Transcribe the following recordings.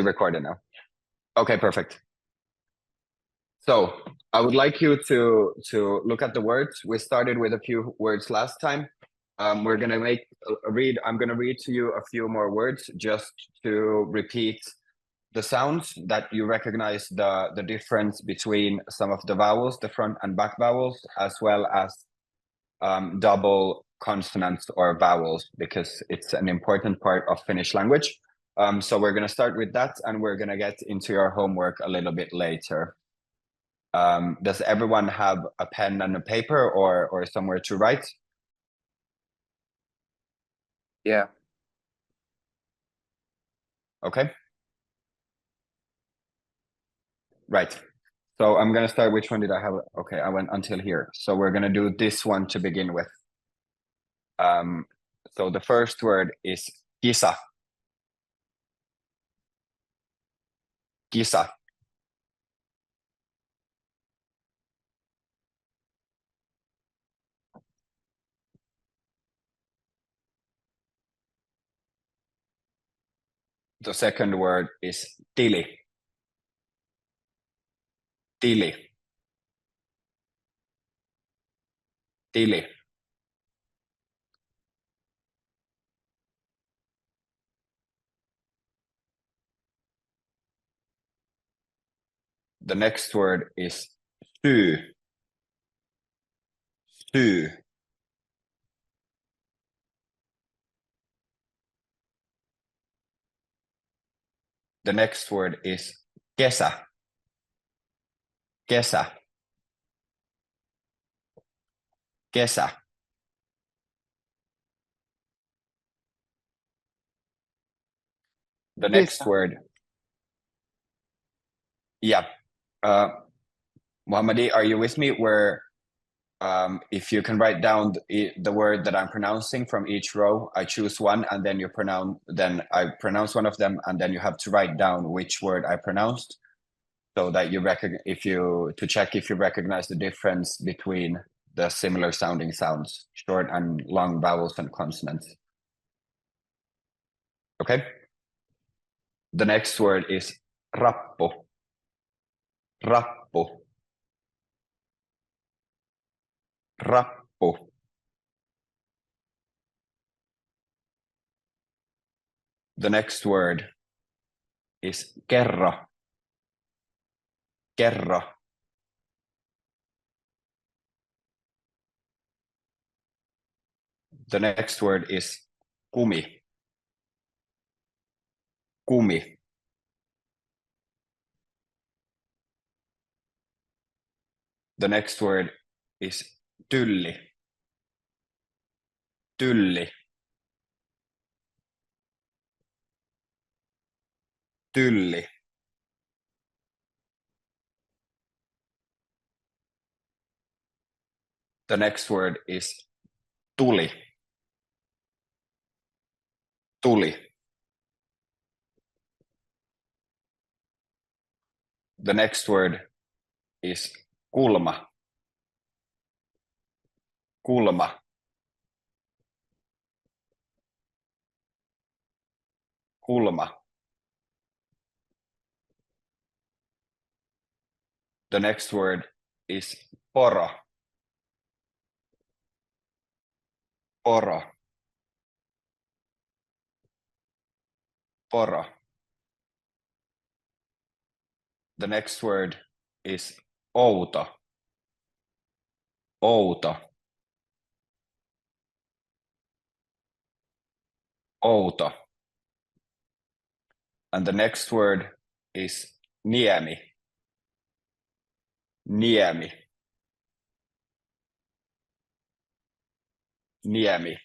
recorded now? Okay, perfect. So I would like you to look at the words. We started with a few words last time. We're gonna read. I'm gonna read to you a few more words just to repeat the sounds that you recognize the difference between some of the vowels, the front and back vowels, as well as double consonants or vowels, because it's an important part of Finnish language. So we're gonna start with that, and we're gonna get into your homework a little bit later. Does everyone have a pen and a paper or somewhere to write? Yeah. Okay. Right. So I'm gonna start. Which one did I have? Okay, I went until here. So we're gonna do this one to begin with. So the first word is kisa. Kisa. The second word is tili. Tili. Tili. The next word is syy. Syy. The next word is kesä. Kesä. Kesä. The next word. Yeah. Mohammadi, are you with me? Where if you can write down the word that I'm pronouncing from each row, I choose one, and then I pronounce one of them, and then you have to write down which word I pronounced, so that to check if you recognize the difference between the similar sounding sounds, short and long vowels and consonants. Okay. The next word is rappu. Rappu. Rappu. The next word is kerro. Kerro. The next word is kumi. Kumi. The next word is tylli. Tylli. Tylli. The next word is tuli. Tuli. The next word is kulma. Kulma. Kulma. The next word is poro. Poro. Poro. The next word is outo. Outo. Outo. And the next word is niemi. Niemi. Niemi.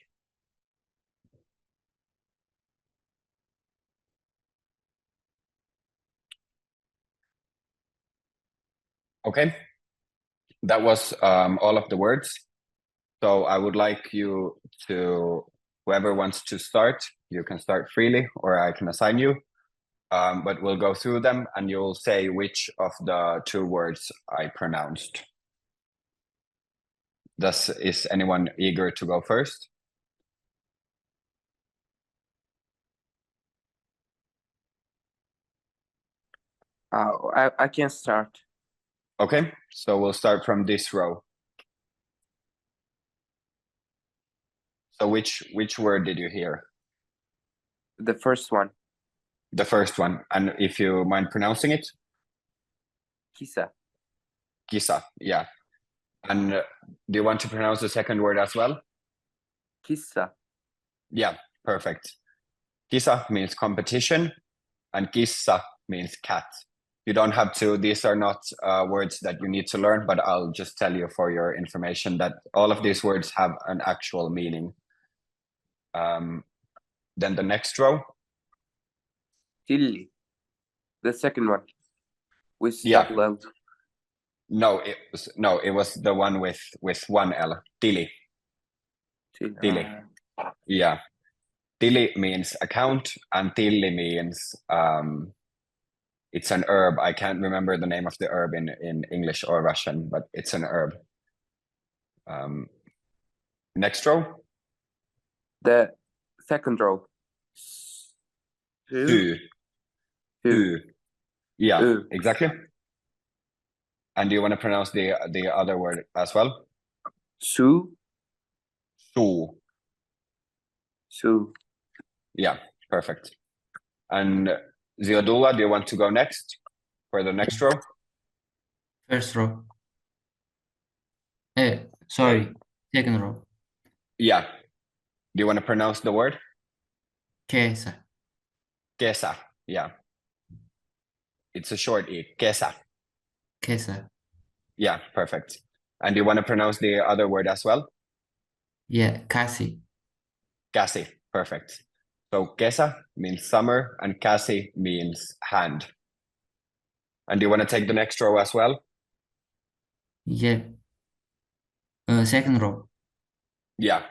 Okay, that was all of the words. So I would like you to, whoever wants to start, you can start freely, or I can assign you. But we'll go through them, and you'll say which of the two words I pronounced. Is anyone eager to go first? I can start. Okay, so we'll start from this row. So which word did you hear? The first one. The first one. And if you mind pronouncing it? Kisa. Kisa, yeah. And do you want to pronounce the second word as well? Kissa. Yeah, perfect. Kisa means competition, and kissa means cat. You don't have to, these are not words that you need to learn, but I'll just tell you for your information that all of these words have an actual meaning. Then the next row. Tili. The second one. With Yeah. double L. No, it was the one with one L. Tili. Tili. Yeah. Tili means account, and tili means it's an herb. I can't remember the name of the herb in English or Russian, but it's an herb. Next row. The second row. Who. Yeah, exactly. And do you want to pronounce the other word as well? Su. Su. Su. Yeah, perfect. And Ziodula, do you want to go next for the next row? First row. Sorry, second row. Yeah. Do you want to pronounce the word? Kesa. Kesa. Yeah. It's a short E. Kesa. Kesa. Yeah, perfect. And do you want to pronounce the other word as well? Yeah, kasi. Kasi. Perfect. So kesa means summer and kasi means hand. And do you want to take the next row as well? Yeah. Second row. Yeah.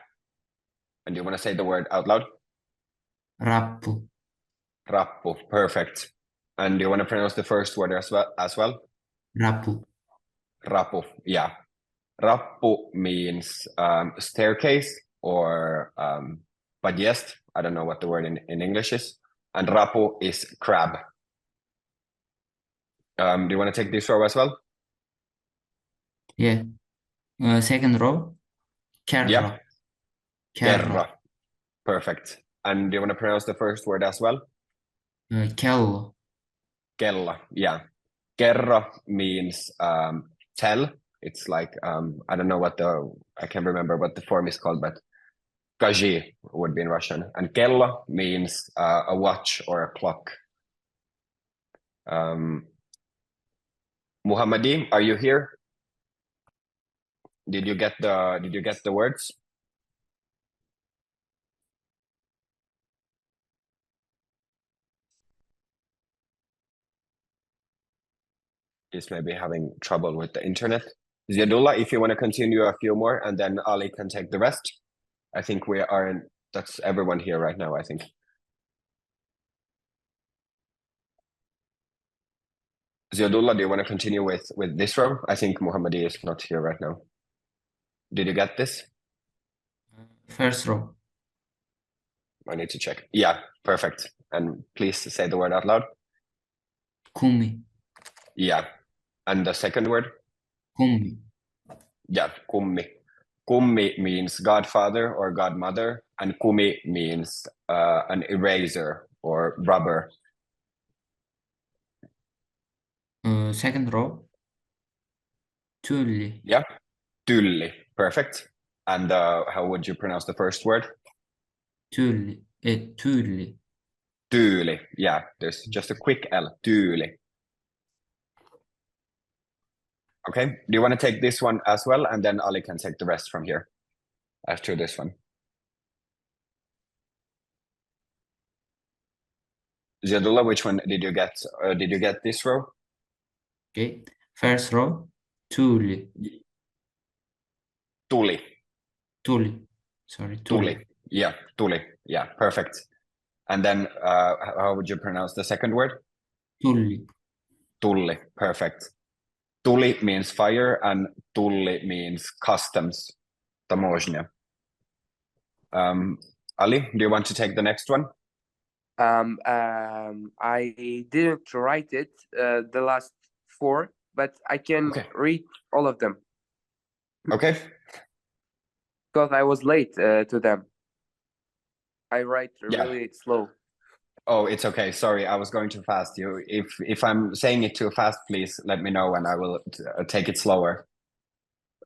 And do you want to say the word out loud? Rappu. Rappu. Perfect. And do you want to pronounce the first word as well? Rappu. Rappu. Yeah. Rappu means staircase or pagyest. I don't know what the word in English is. And rappu is crab. Do you want to take this row as well? Yeah. Second row. Kerro. Yeah. Kerro. Kerro. Perfect. And do you want to pronounce the first word as well? Kello. Kello. Yeah. Kerro means tell. It's like I don't know I can't remember what the form is called, but kaji would be in Russian. And kello means a watch or a clock. Muhammadi, are you here? Did you get the words? He's maybe having trouble with the internet. Ziadullah, if you want to continue a few more, and then Ali can take the rest. I think that's everyone here right now, I think. Ziadullah, do you want to continue with this row? I think Muhammadi is not here right now. Did you get this? First row. I need to check. Yeah, perfect. And please say the word out loud. Kumi. Yeah. And the second word? Kumi. Yeah, kummi. Kummi means godfather or godmother, and kumi means an eraser or rubber. Second row. Tulli. Yeah, tulli. Perfect. And how would you pronounce the first word? Tulli. Tulli. Tyyli. Yeah, there's just a quick L. Tyyli. Okay, do you want to take this one as well? And then Ali can take the rest from here after this one. Ziadullah, which one did you get? Did you get this row? Okay. First row. Tulli. Tuli. Tuli. Sorry, Tuli. Tuli. Yeah, tuli. Yeah, perfect. And then how would you pronounce the second word? Tulli. Tulli. Perfect. Tuli means fire and tulli means customs. Tamožня. Ali, do you want to take the next one? I didn't write it, the last four, but I can Okay. read all of them Okay. because I was late to them. I write Yeah. really slow. Oh, it's okay. Sorry, I was going too fast. If I'm saying it too fast, please let me know and I will take it slower.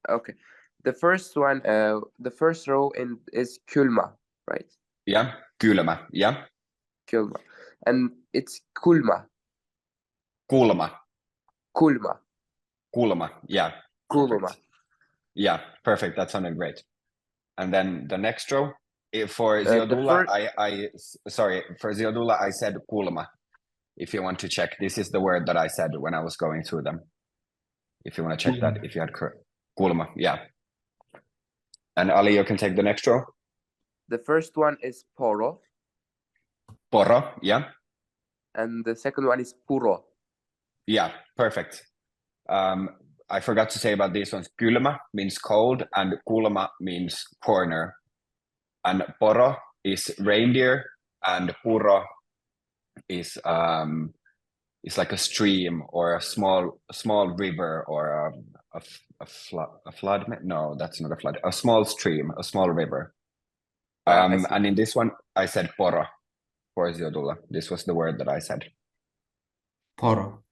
Okay. The first one, the first row is Kulma, right? Yeah. Kylmä. Yeah. Kulma. And it's Kulma. Kulma. Kulma. Kulma. Yeah. Kulma. Perfect. Yeah. Perfect. That sounded great. And then the next row for The Ziodula, first, sorry, for Ziodula, I said kulma. If you want to check, this is the word that I said when I was going through them. If you want to check that, if you had kulma, yeah. And Ali, you can take the next row. the first one is Poro, Poro, yeah, and the second one is Puro. yeah, perfect. I forgot to say about these ones. Kylmä means cold, and kulma means corner. And poro is reindeer, and puro is like a stream or a small river or a flood. No, that's not a flood. A small stream, a small river. I see. And in this one, I said poro for Ziodula. This was the word that I said. Poro.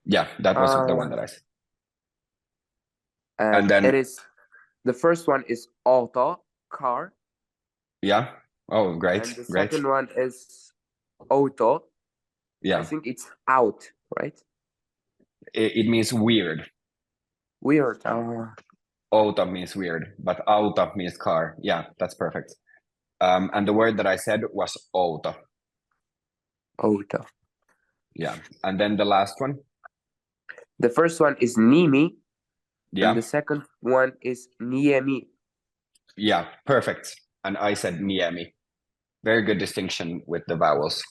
Yeah, that was the one that I said. And then it is, the first one is auto, car, yeah. Oh, great, and the great. second one is auto. Yeah, I think it's out, right? it means weird. Weird. Auto means weird, but auto means car. Yeah, that's perfect. And the word that I said was auto. Auto. Yeah, and then the last one. The first one is Nimi, Yeah, and the second one is Niemi. yeah, perfect. And I said Niemi. Very good distinction with the vowels.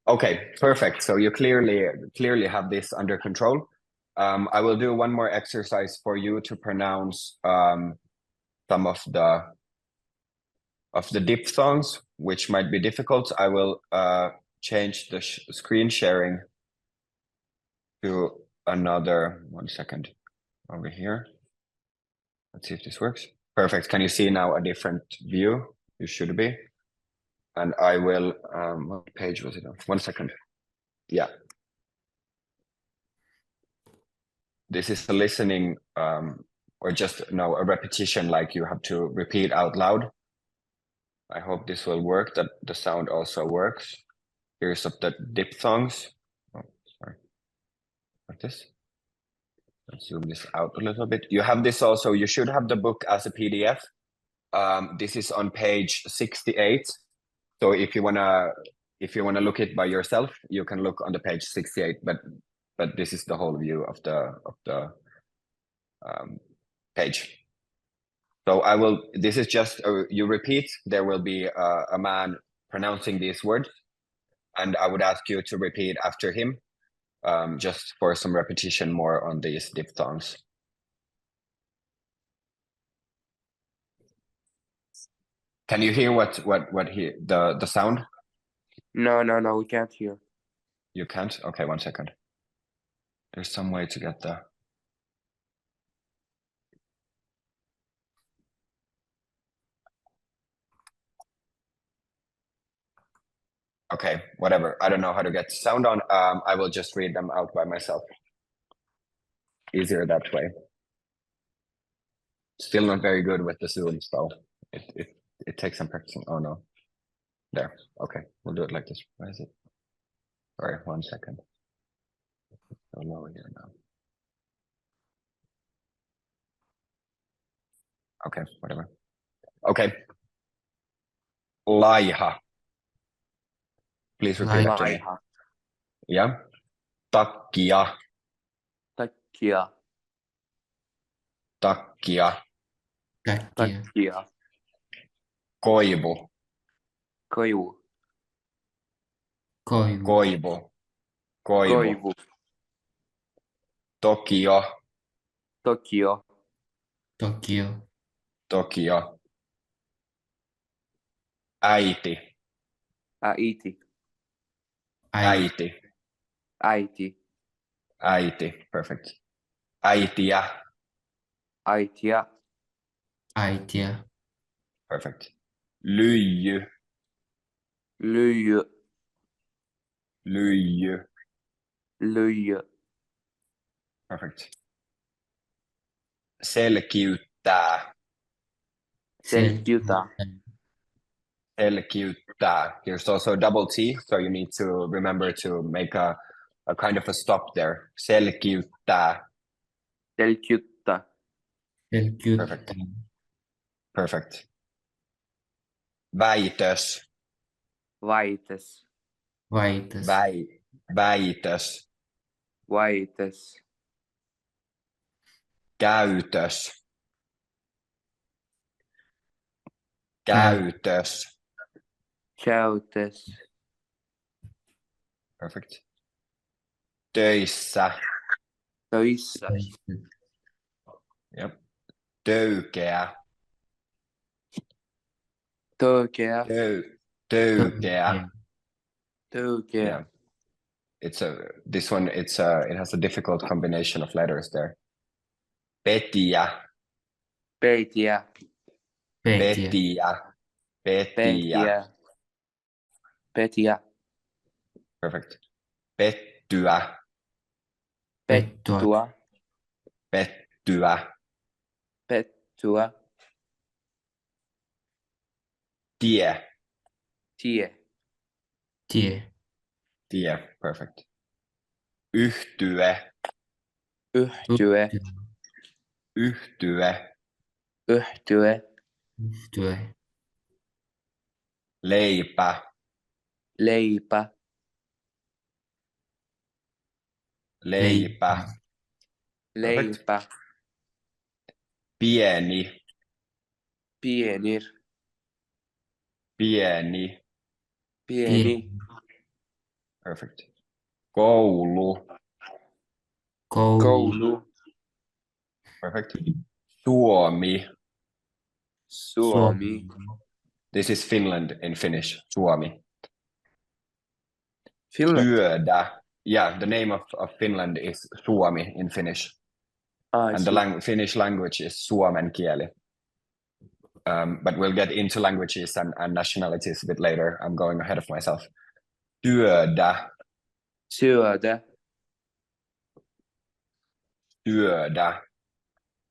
Okay, perfect. So you clearly have this under control. I will do one more exercise for you to pronounce some of the diphthongs, which might be difficult. I will change the screen sharing to another 1 second over here. Let's see if this works. Perfect. Can you see now a different view? You should be. And I will, what page was it on? 1 second. Yeah. This is a listening or just a repetition, like you have to repeat out loud. I hope this will work, that the sound also works. Here's of the diphthongs. Oh, sorry. Like this. Let's zoom this out a little bit. You have this also, you should have the book as a PDF. This is on page 68. So if you wanna look it by yourself, you can look on the page 68, but this is the whole view of the page. So this is just, you repeat, there will be a man pronouncing these words, and I would ask you to repeat after him, just for some repetition more on these diphthongs. Can you hear what the sound? No, we can't hear. You can't? Okay, 1 second. There's some way to get the... Okay, whatever. I don't know how to get sound on. I will just read them out by myself. Easier that way. Still not very good with the Zoom, so it takes some practicing. Oh no. There. Okay, we'll do it like this. Where is it? Sorry, 1 second. So low here now. Okay, whatever. Okay. Laiha. Please repeat after me. Laiha. Yeah. Takia. Takia. Takia. Takia. Takia. Koivu. Koivu. Koivu. Koivu. Koivu. Koivu. Tokio. Tokyo. Tokio. Tokio. Äiti. Äiti. Äiti. Äiti. Äiti. Äiti. Perfect. Äitiä. Äitiä. Äitiä. Perfect. Lyijy. Lyijy. Lyijy. Lyijy. Perfect. Selkiyttää. Selkiyttää. Selkiyttää. There's also a double T, so you need to remember to make a kind of a stop there. Selkiyttää. Selkiyttää. Perfect. Perfect. Väitös. Väitös. Väitös. Väitös. Väitös. Käytös. Käytös. Käytös. Perfect. Töissä. Töissä. Yep. Töykeä. Töykeä. Töykeä. Töykeä. Yeah. This one it has a difficult combination of letters there. Petiä. Peitiä. Petiä. Petiä. Petiä. Peitiä. Petiä. Perfect. Pettyä. Pettua. Pettyä. Pettyä. Tie. Tie. Tie. Tie. Perfect. Yhtye. Yhtye. Yhtye. Yhtye. Yhtye. Leipä. Leipä. Leipä. Leipä. Pieni. Pienir. Pieni. Pieni. Perfect. Koulu. Koulu. Perfect. Suomi. Suomi. This is Finland in Finnish. Suomi. Finland. Syödä. Yeah, the name of Finland is Suomi in Finnish. And the Finnish language is suomen kieli. But we'll get into languages and nationalities a bit later. I'm going ahead of myself. Syödä. Syödä. Syödä.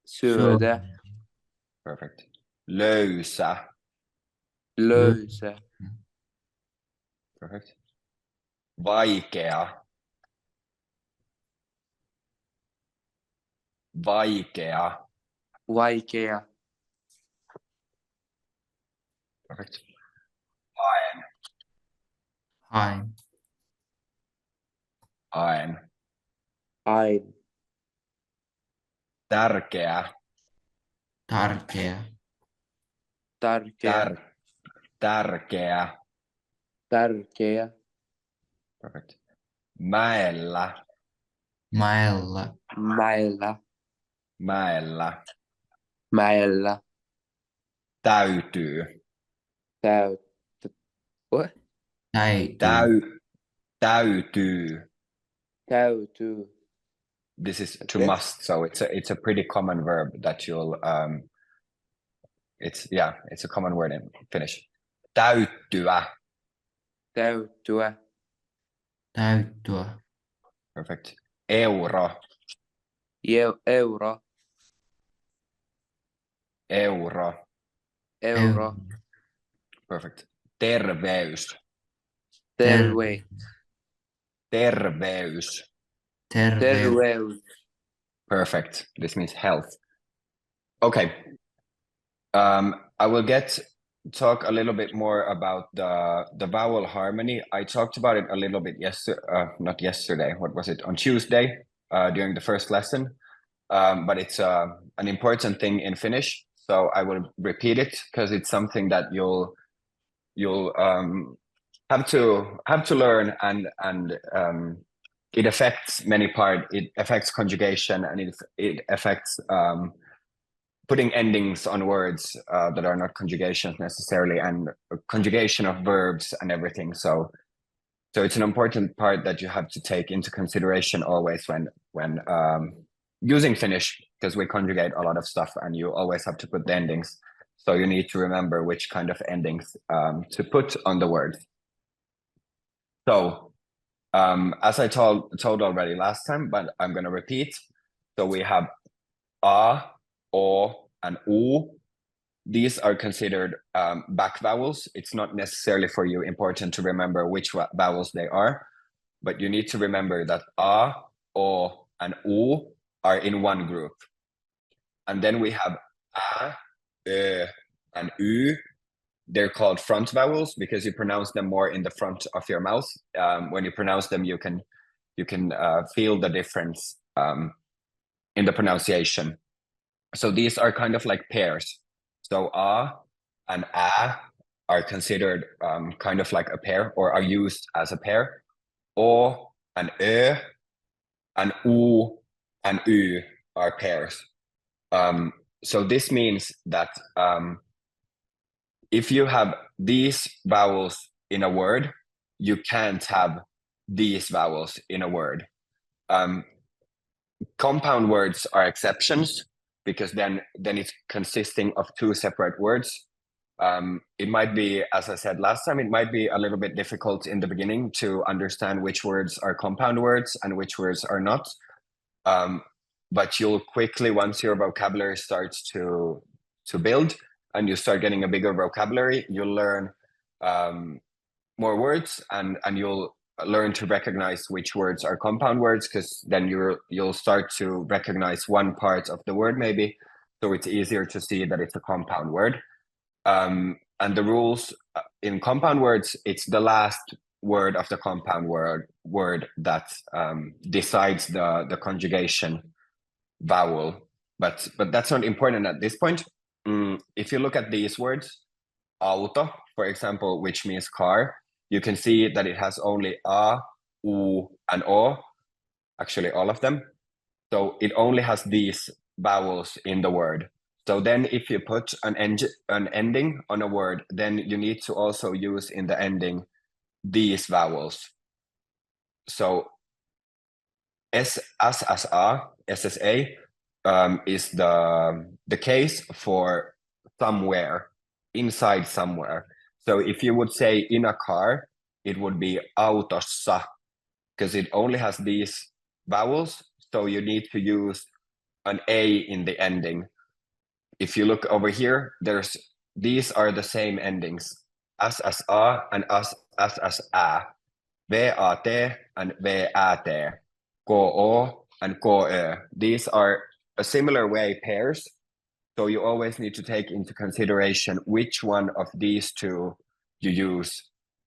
Syödä. Perfect. Löysä. Löysä. Perfect. Vaikea. Vaikea. Vaikea. Perfect. Haen. Haen. Haen. Ain. Tärkeä. Tärkeä. Tärkeä. Tärkeä. Tärkeä. Perfect. Mäellä. Mäellä. Mäellä. Mäellä. Mäellä. Täytyy. What? Täytyy. Täytyy. Täytyy. This is to Okay. must, so it's a pretty common verb that you'll it's a common word in Finnish. Täyttyä. Täyttyä. Täyttyä. Perfect. Euro. Euro. Euro. Euro. Perfect. Terveys. Terve. Terveys. Terveys. Perfect. This means health. Okay. I will talk a little bit more about the vowel harmony. I talked about it a little bit not yesterday. What was it? On Tuesday during the first lesson. But it's an important thing in Finnish, so I will repeat it because it's something that you'll have to learn, and it affects many parts. It affects conjugation, and it affects putting endings on words that are not conjugations necessarily, and conjugation of verbs and everything. So it's an important part that you have to take into consideration always when using Finnish, because we conjugate a lot of stuff and you always have to put the endings. So you need to remember which kind of endings to put on the word. So as I told already last time, but I'm going to repeat. So we have a, o, and u. These are considered back vowels. It's not necessarily for you important to remember which vowels they are, but you need to remember that a, o, and u are in one group. And then we have a, and u. They're called front vowels because you pronounce them more in the front of your mouth. When you pronounce them, you can feel the difference in the pronunciation. So these are kind of like pairs. So a and a are considered kind of like a pair, or are used as a pair. O and ö and u and ü are pairs. So this means that if you have these vowels in a word, you can't have these vowels in a word. Compound words are exceptions, because then it's consisting of two separate words. It might be, as I said last time, it might be a little bit difficult in the beginning to understand which words are compound words and which words are not. But you'll quickly, once your vocabulary starts to build and you start getting a bigger vocabulary, you'll learn more words, and you'll learn to recognize which words are compound words, because then you'll start to recognize one part of the word maybe, so it's easier to see that it's a compound word. And the rules in compound words, it's the last word of the compound word that decides the conjugation vowel, but that's not important at this point. If you look at these words, auto, for example, which means car, you can see that it has only a, u, and o, actually all of them. So it only has these vowels in the word. So then if you put an ending on a word, then you need to also use in the ending these vowels. So S, as, a, SSA is the case for somewhere, inside somewhere. So if you would say in a car, it would be autossa, because it only has these vowels. So you need to use an A in the ending. If you look over here, these are the same endings, as a and as a, VAT and VAT, ko and ko. These are a similar way pairs. So you always need to take into consideration which one of these two you use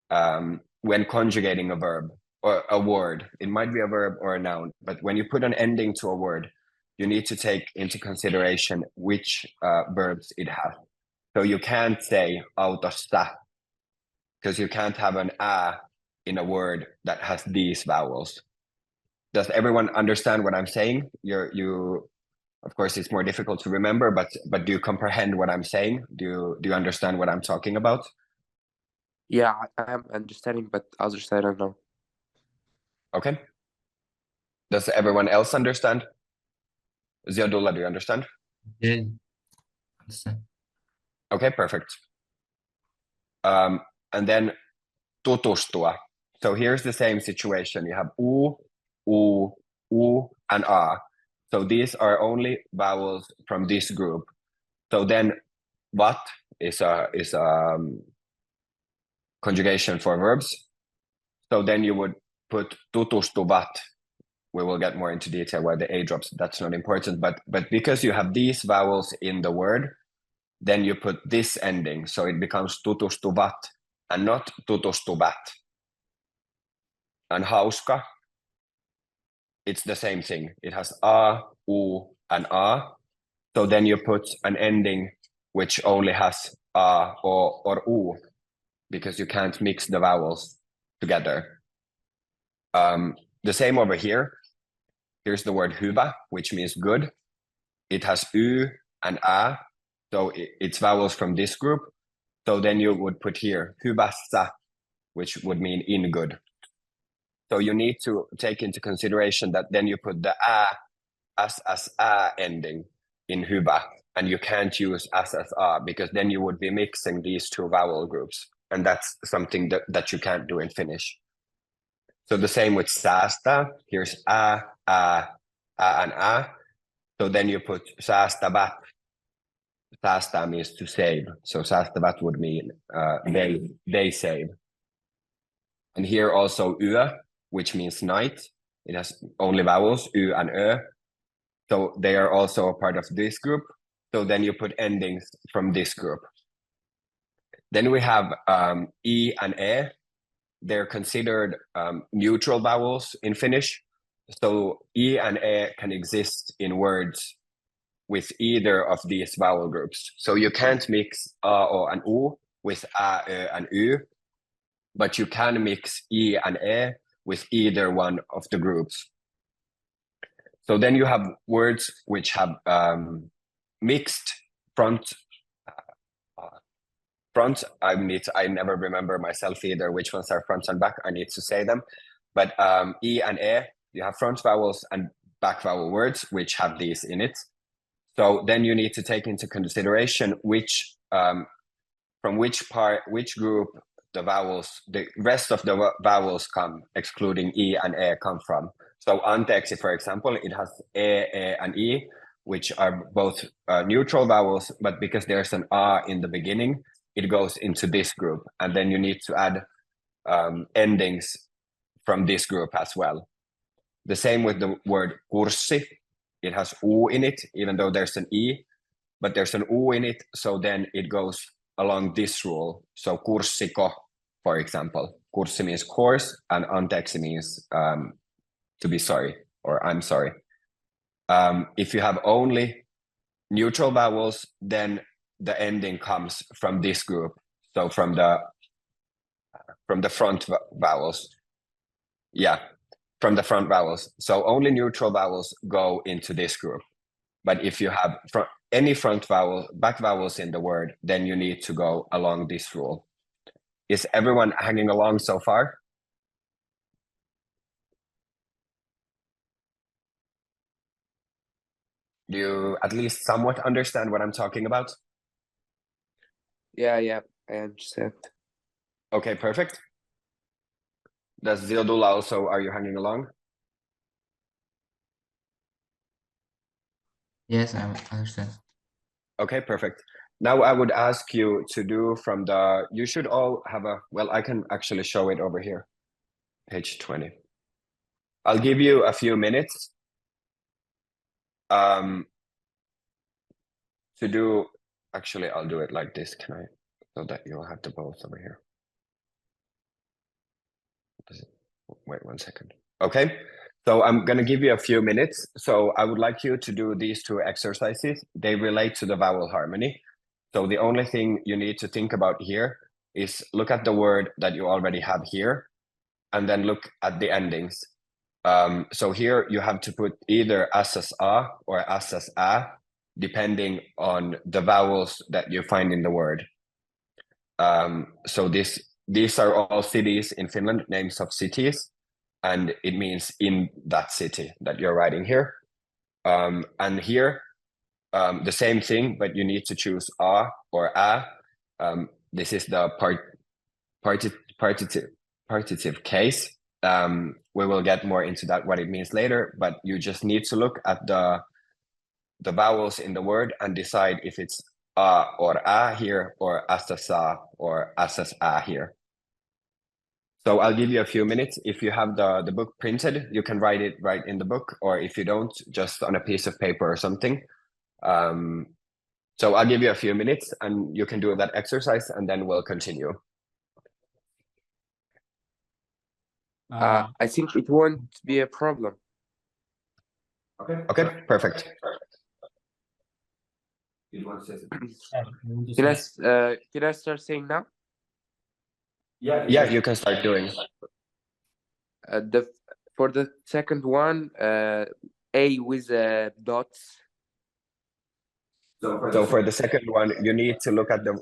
when conjugating a verb or a word. It might be a verb or a noun, but when you put an ending to a word, you need to take into consideration which verbs it has. So you can't say autosta, because you can't have an a in a word that has these vowels. Does everyone understand what I'm saying? You of course, it's more difficult to remember, but do you comprehend what I'm saying? Do you understand what I'm talking about? Yeah, I am understanding, but others I don't know. Okay. Does everyone else understand? Ziadullah, do you understand? Yeah. Understand. Okay, perfect. And then tutustua. So here's the same situation. You have u, and a. So these are only vowels from this group. So then what is a conjugation for verbs. So then you would put tutustuvat. We will get more into detail where the A drops. That's not important, but because you have these vowels in the word, then you put this ending. So it becomes tutustuvat and not tutustuvat. And hauska, it's the same thing. It has a, u, and a. So then you put an ending which only has a or u, because you can't mix the vowels together. The same over here. Here's the word hyvä, which means good. It has u and a. So it's vowels from this group. So then you would put here hyvässä, which would mean in good. So you need to take into consideration that then you put the a as a ending in hyvä, and you can't use as a, because then you would be mixing these two vowel groups, and that's something that you can't do in Finnish. So the same with säästä. Here's a, and a. So then you put säästävät. Säästää means to save. So säästävät would mean they save. And here also yö, which means night. It has only vowels, y and ö. So they are also a part of this group. So then you put endings from this group. Then we have e and e. They're considered neutral vowels in Finnish. So e and e can exist in words with either of these vowel groups. So you can't mix a, o, and u with a, ö, and y, but you can mix e and e with either one of the groups. So then you have words which have mixed front. I never remember myself either which ones are front and back. I need to say them. But e and e, you have front vowels and back vowel words which have these in it. So then you need to take into consideration which from which group the rest of the vowels come, excluding e and e, come from. So anteeksi, for example, it has e, and e, which are both neutral vowels, but because there's an a in the beginning, it goes into this group, and then you need to add endings from this group as well. The same with the word kurssi. It has u in it, even though there's an e, but there's an u in it, so then it goes along this rule. So kurssiko, for example. Kurssi means course, and anteeksi means to be sorry, or I'm sorry. If you have only neutral vowels, then the ending comes from this group. So from the front vowels. Yeah, from the front vowels. So only neutral vowels go into this group. But if you have any back vowels in the word, then you need to go along this rule. Is everyone hanging along so far? Do you at least somewhat understand what I'm talking about? Yeah, I understand. Okay, perfect. Does Zildula also, are you hanging along? Yes, I understand. Okay, perfect. Now I would ask you to do from you should all have well, I can actually show it over here, page 20. I'll give you a few minutes to do, actually, I'll do it like this, so that you'll have the both over here. Wait 1 second. Okay, so I'm gonna give you a few minutes. So I would like you to do these two exercises. They relate to the vowel harmony. So the only thing you need to think about here is look at the word that you already have here, and then look at the endings. So here you have to put either as a or as a, depending on the vowels that you find in the word. So these are all cities in Finland, names of cities, and it means in that city that you're writing here. And here, the same thing, but you need to choose a or a. This is the partitive case. We will get more into that, what it means later, but you just need to look at the vowels in the word and decide if it's a or a here, or asasa or asas a here. So I'll give you a few minutes. If you have the book printed, you can write it right in the book, or if you don't, just on a piece of paper or something. So I'll give you a few minutes and you can do that exercise, and then we'll continue. I think it won't be a problem. Okay, perfect. Can I start saying now? Yeah, you can start doing. For the second one, A with dots. So for the second one, you need to look at the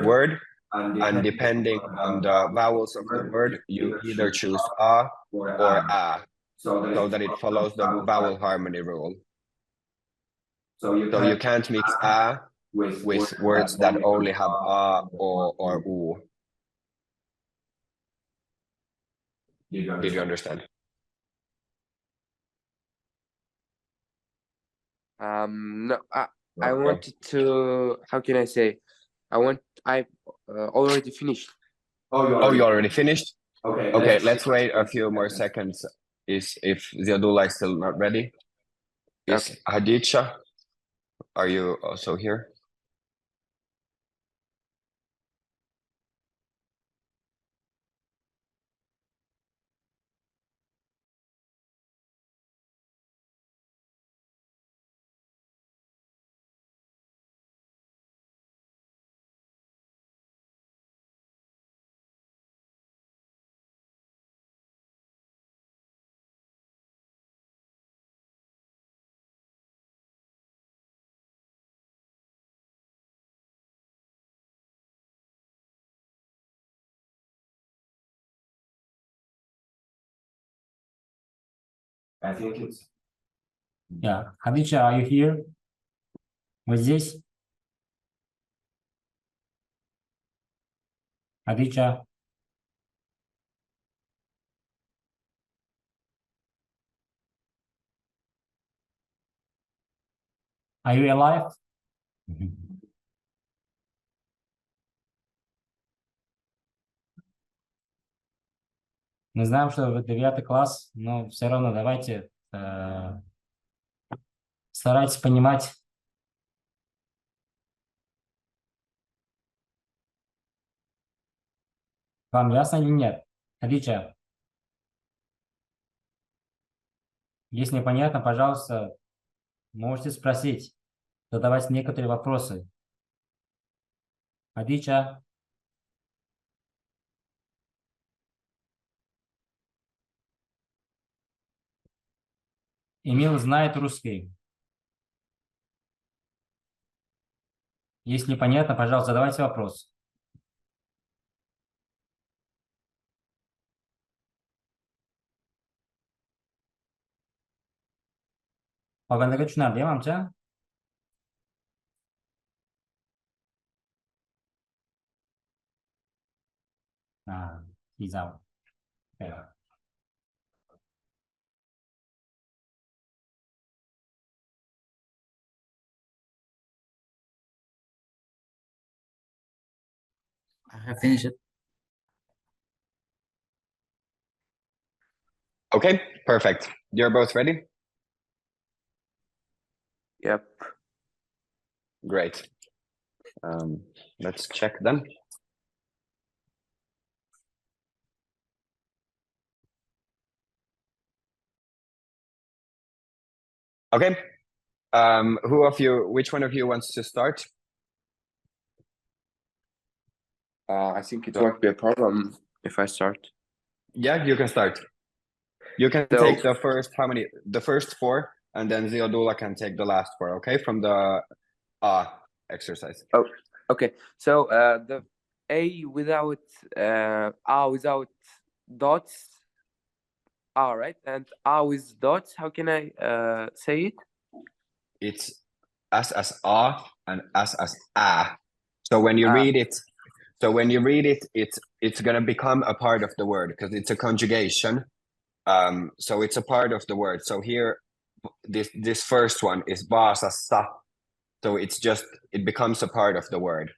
word, and depending on the vowels of the word, you either choose a or a, so that it follows the vowel harmony rule. So you can't mix a with words that only have a or u. Did you understand? No, I Okay. wanted to, how can I say? I already finished. Oh, you already finished? Okay, Okay, let's wait a few more seconds. If Ziadullah is still not ready. Is Okay. Hadija, are you also here? I think it's... Yeah. Hadija, are you here? Вы здесь? Hadija? Are you alive? Мы знаем, что вы 9 класс, но все равно давайте старайтесь понимать. Вам ясно или нет? Hadija, если непонятно, пожалуйста, можете спросить, задавать некоторые вопросы. Hadija? Эмил знает русский. Если непонятно, пожалуйста, задавайте вопрос. Qolganlarga tushunarli, manimcha. He's out. Okay. I have finished it. Okay, perfect. You're both ready? Yep. Great. Let's check then. Okay. Which one of you wants to start? I think it won't be a problem if I start. Yeah, you can start. You can So- take the first 4, and then Ziadullah can take the last 4, okay? From the exercise. Okay, so the A without dots, A, right? And A with dots, how can I say it? It's as a and as a. So when you Ah. read it, it's gonna become a part of the word because it's a conjugation. So it's a part of the word. So here, this first one is basassa. So it becomes a part of the word.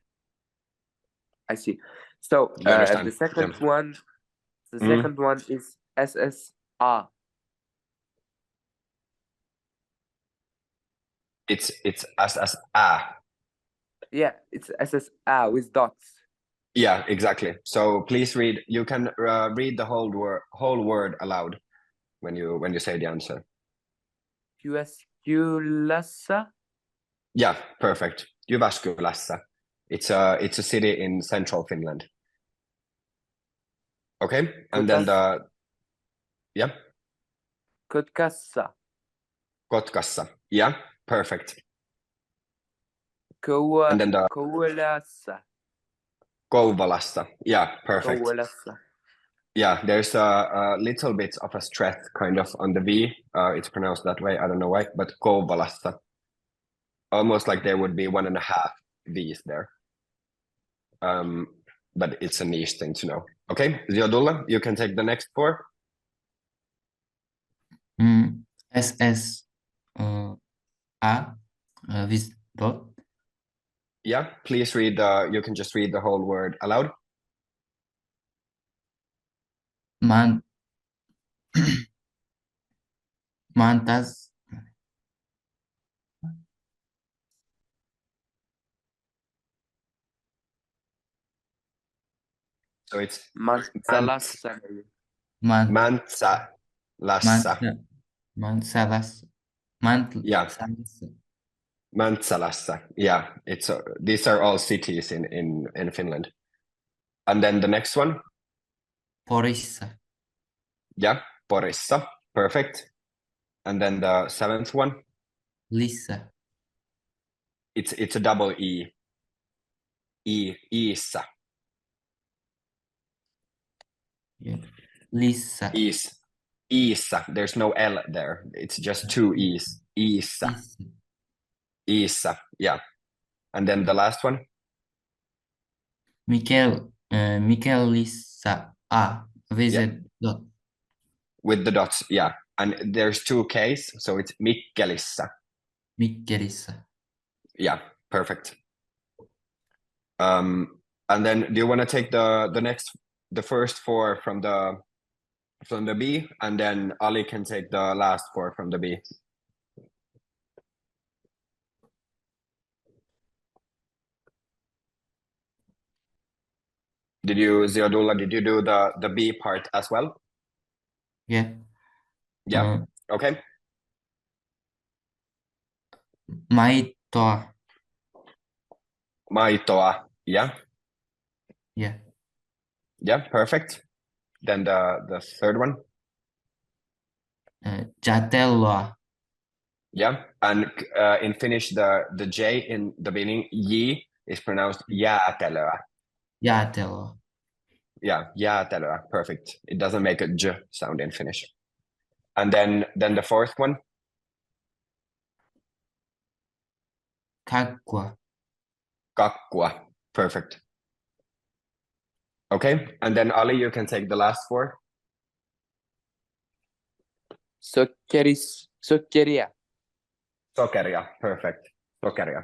I see. So You understand? the second one, Mm. second one is SSA. It's as a. Yeah, it's SSA with dots. Yeah, exactly. So please read. You can read the whole word aloud when you say the answer. Jyväskylassa. Yeah, perfect. Jyväskylässä. It's a city in central Finland. Okay, and then Kotkassa. Kotkassa. Yeah, perfect. And then the Kouvolassa. Kouvolassa. Yeah, perfect. Kouvolassa. Yeah, there's a little bit of a stress kind of on the V. It's pronounced that way. I don't know why, but Kouvolassa. Almost like there would be 1.5 V's there. But it's a niche thing to know. Okay, Ziodulla, you can take the next 4. SS A with dot. Yeah, please read. You can just read the whole word aloud. Man mantas So it's Mantsalassa. man Mantsa Lassa. mansalas Yeah. mansalas Mantsalassa. Yeah, it's these are all cities in Finland. And then the next one, Porissa yeah, Porissa. Perfect. And then the 7th one, Lissa it's a double E. Iissa. yeah. Lissa Iissa. There's no L there. It's just 2 E's. Iissa. Lissa Iissa. Yeah. And then the last one, Mikel Lissa A with Yeah. a dot. with the dots. Yeah. And there's 2 K's, so it's Mikkelissa. Mikkelissa. Yeah, perfect. And then do you want to take the first 4 from the B, and then Ali can take the last 4 from the B. Did you do the B part as well? Yeah. Yeah. Okay. Maitoa. Maitoa. Yeah. Yeah. Yeah. Perfect. Then the third one. Jatelloa. Yeah. And in Finnish, the J in the beginning, yi, is pronounced jäätelöä. Jatelloa. Yeah, jäätelöä. Perfect. It doesn't make a j sound in Finnish. And then the fourth one, Kakkua. kakkua. Perfect. Okay. And then Ali, you can take the last 4. Sokkeria. Sokeria. Perfect. Sokeria.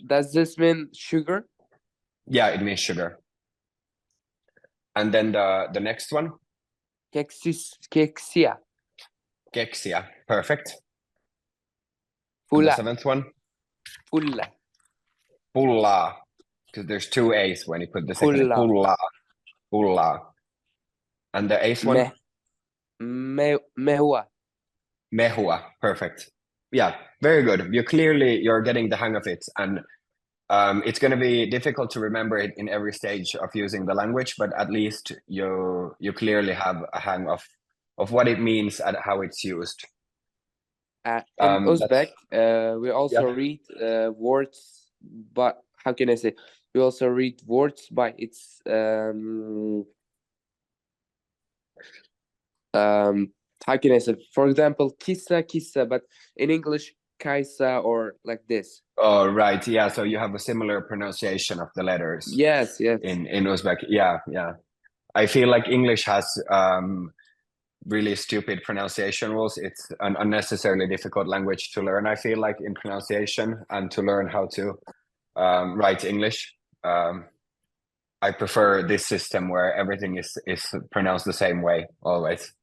Does this mean sugar? Yeah, it means sugar. And then the next one, Keksia. keksia. Perfect. And the Fula. 7th one, Fulla. pullaa. Because there's 2 A's when you put the second. Pullaa. Pullaa. Pullaa. And the 8th one, Mehua. mehua. Perfect. Yeah, very good. You're getting the hang of it. And it's going to be difficult to remember it in every stage of using the language, but at least you clearly have a hang of what it means and how it's used. In Uzbek, we also Yeah. read words, but how can I say? We also read words by its how can I say? For example, kissa, but in English, kaisa, or like this. Oh, right. Yeah. So you have a similar pronunciation of the letters. Yes. In Uzbek. Yeah. I feel like English has really stupid pronunciation rules. It's an unnecessarily difficult language to learn, I feel like, in pronunciation, and to learn how to write English. I prefer this system where everything is pronounced the same way always.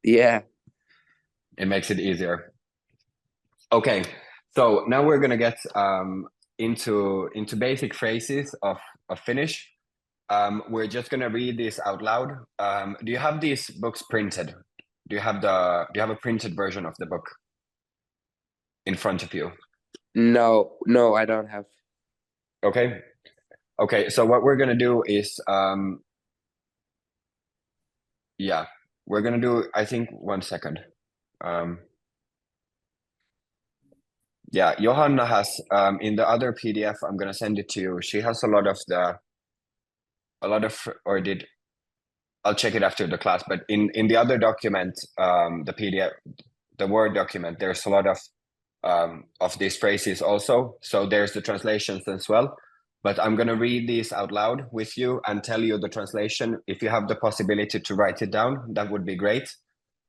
Yeah. It makes it easier. Okay, so now we're gonna get into basic phrases of Finnish. We're just gonna read this out loud. Do you have these books printed? Do you have a printed version of the book in front of you? No, I don't have. Okay, so what we're gonna do is we're gonna do, I think, 1 second. Yeah, Johanna has in the other PDF, I'm gonna send it to you. She has a lot of or did I'll check it after the class, but in the other document, the PDF, the Word document, there's a lot of these phrases also. So there's the translations as well. But I'm gonna read these out loud with you and tell you the translation. If you have the possibility to write it down, that would be great.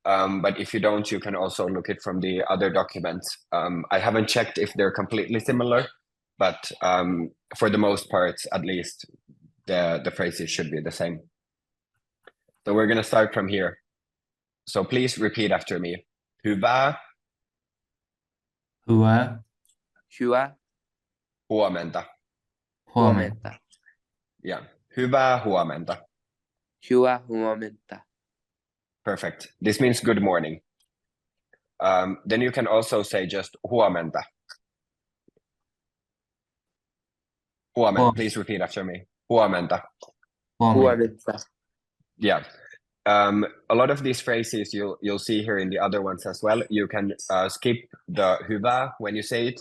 But if you don't, you can also look it from the other documents. I haven't checked if they're completely similar, but for the most part, at least, the phrases should be the same. So we're gonna start from here. So please repeat after me. Hyvää Hyvää Hyvää huomenta. huomenta. Yeah. Hyvää huomenta. Hyvää huomenta. Perfect. This means good morning. Then you can also say just huomenta. Huomenta. Huom- Please repeat after me. Huomenta. Huomenta. Huomenta. Yeah. A lot of these phrases you'll see here in the other ones as well. You can skip the hyvää when you say it,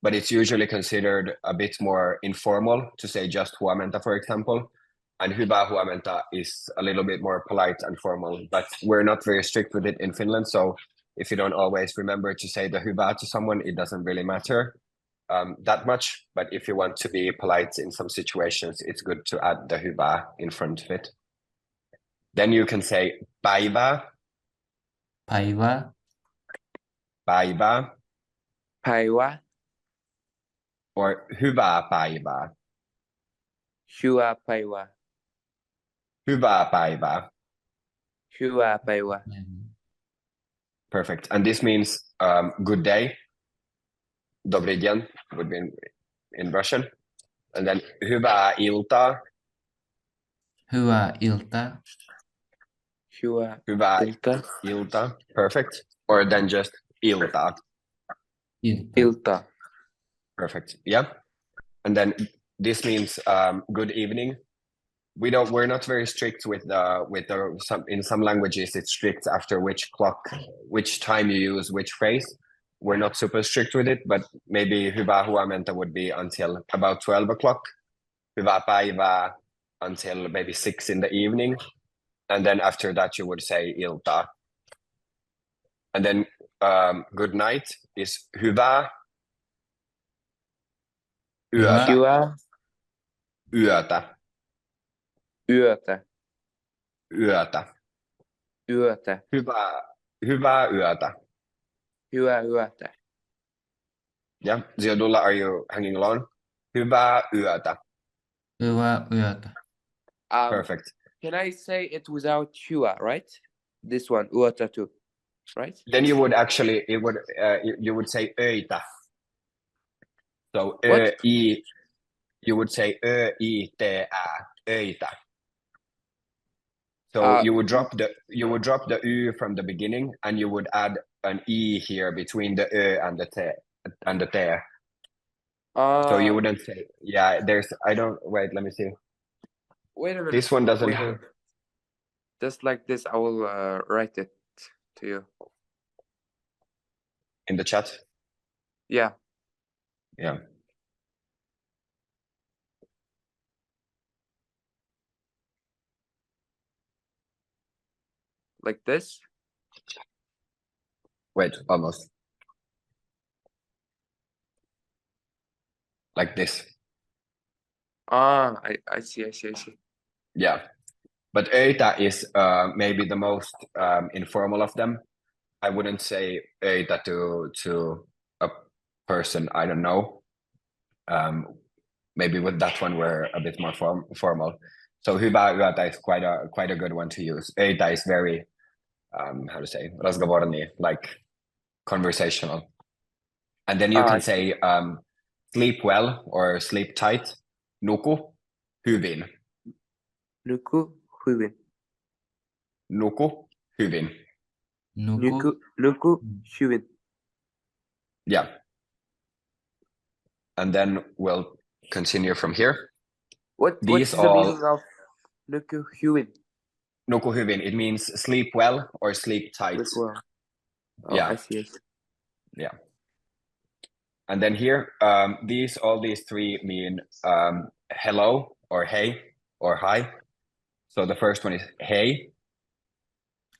but it's usually considered a bit more informal to say just huomenta, for example. And hyvää huomenta is a little bit more polite and formal, but we're not very strict with it in Finland. So if you don't always remember to say the hyvää to someone, it doesn't really matter that much. But if you want to be polite in some situations, it's good to add the hyvää in front of it. Then you can say päivää, Päivää. päivää, Päivää. or hyvää päivää, Hyvää päivää. hyvää päivää. Hyvää päivää. Perfect. And this means good day. Добрый день would be in Russian. And then hyvää iltaa, Hyvää iltaa. Hyvää hyvää iltaa. iltaa. Perfect. Or then just iltaa. Iltaa. Iltaa. Perfect. Yeah. And then this means good evening. We're not very strict with in some languages it's strict after which time you use which phrase. We're not super strict with it, but maybe hyvää huomenta would be until about 12 o'clock. Hyvää päivää until maybe 6 in the evening. And then after that you would say iltaa. And then good night is hyvää yötä. Hyvää Yötä. yötä. Yötä. Yötä. Hyvää yötä. Hyvää yötä. Yeah. Ziadulla, are you hanging along? Hyvää yötä. Hyvää yötä. Perfect. Can I say it without hyvä, right? This one, yötä too, right? Then you would actually, you would say öitä. So What? you would say öitä, öitä. So Uh, you would drop the y from the beginning, and you would add an e here between the ö and the t. So you wouldn't say, yeah. Wait. Let me see. Wait a minute. This one doesn't Wait a have. minute. Just like this, I will write it to you. In the chat. Yeah. Yeah. Like this. Wait, almost. Like this. I see. Yeah. But öitä is maybe the most informal of them. I wouldn't say öitä to a person I don't know. Maybe with that one we're a bit more formal. So hyvää yötä is quite a good one to use. Öitä is very how to say, разговорный, like conversational. And then you can say sleep well or sleep tight. Nuku hyvin. Nuku hyvin. Nuku hyvin. Nuku hyvin. Yeah. And then we'll continue from here. What is the meaning of nuku hyvin? Nuku hyvin, it means sleep well or sleep tight. Sleep well. Oh, Yeah. I see. Yeah. And then here, all these three mean hello or hey or hi. So the first one is hey,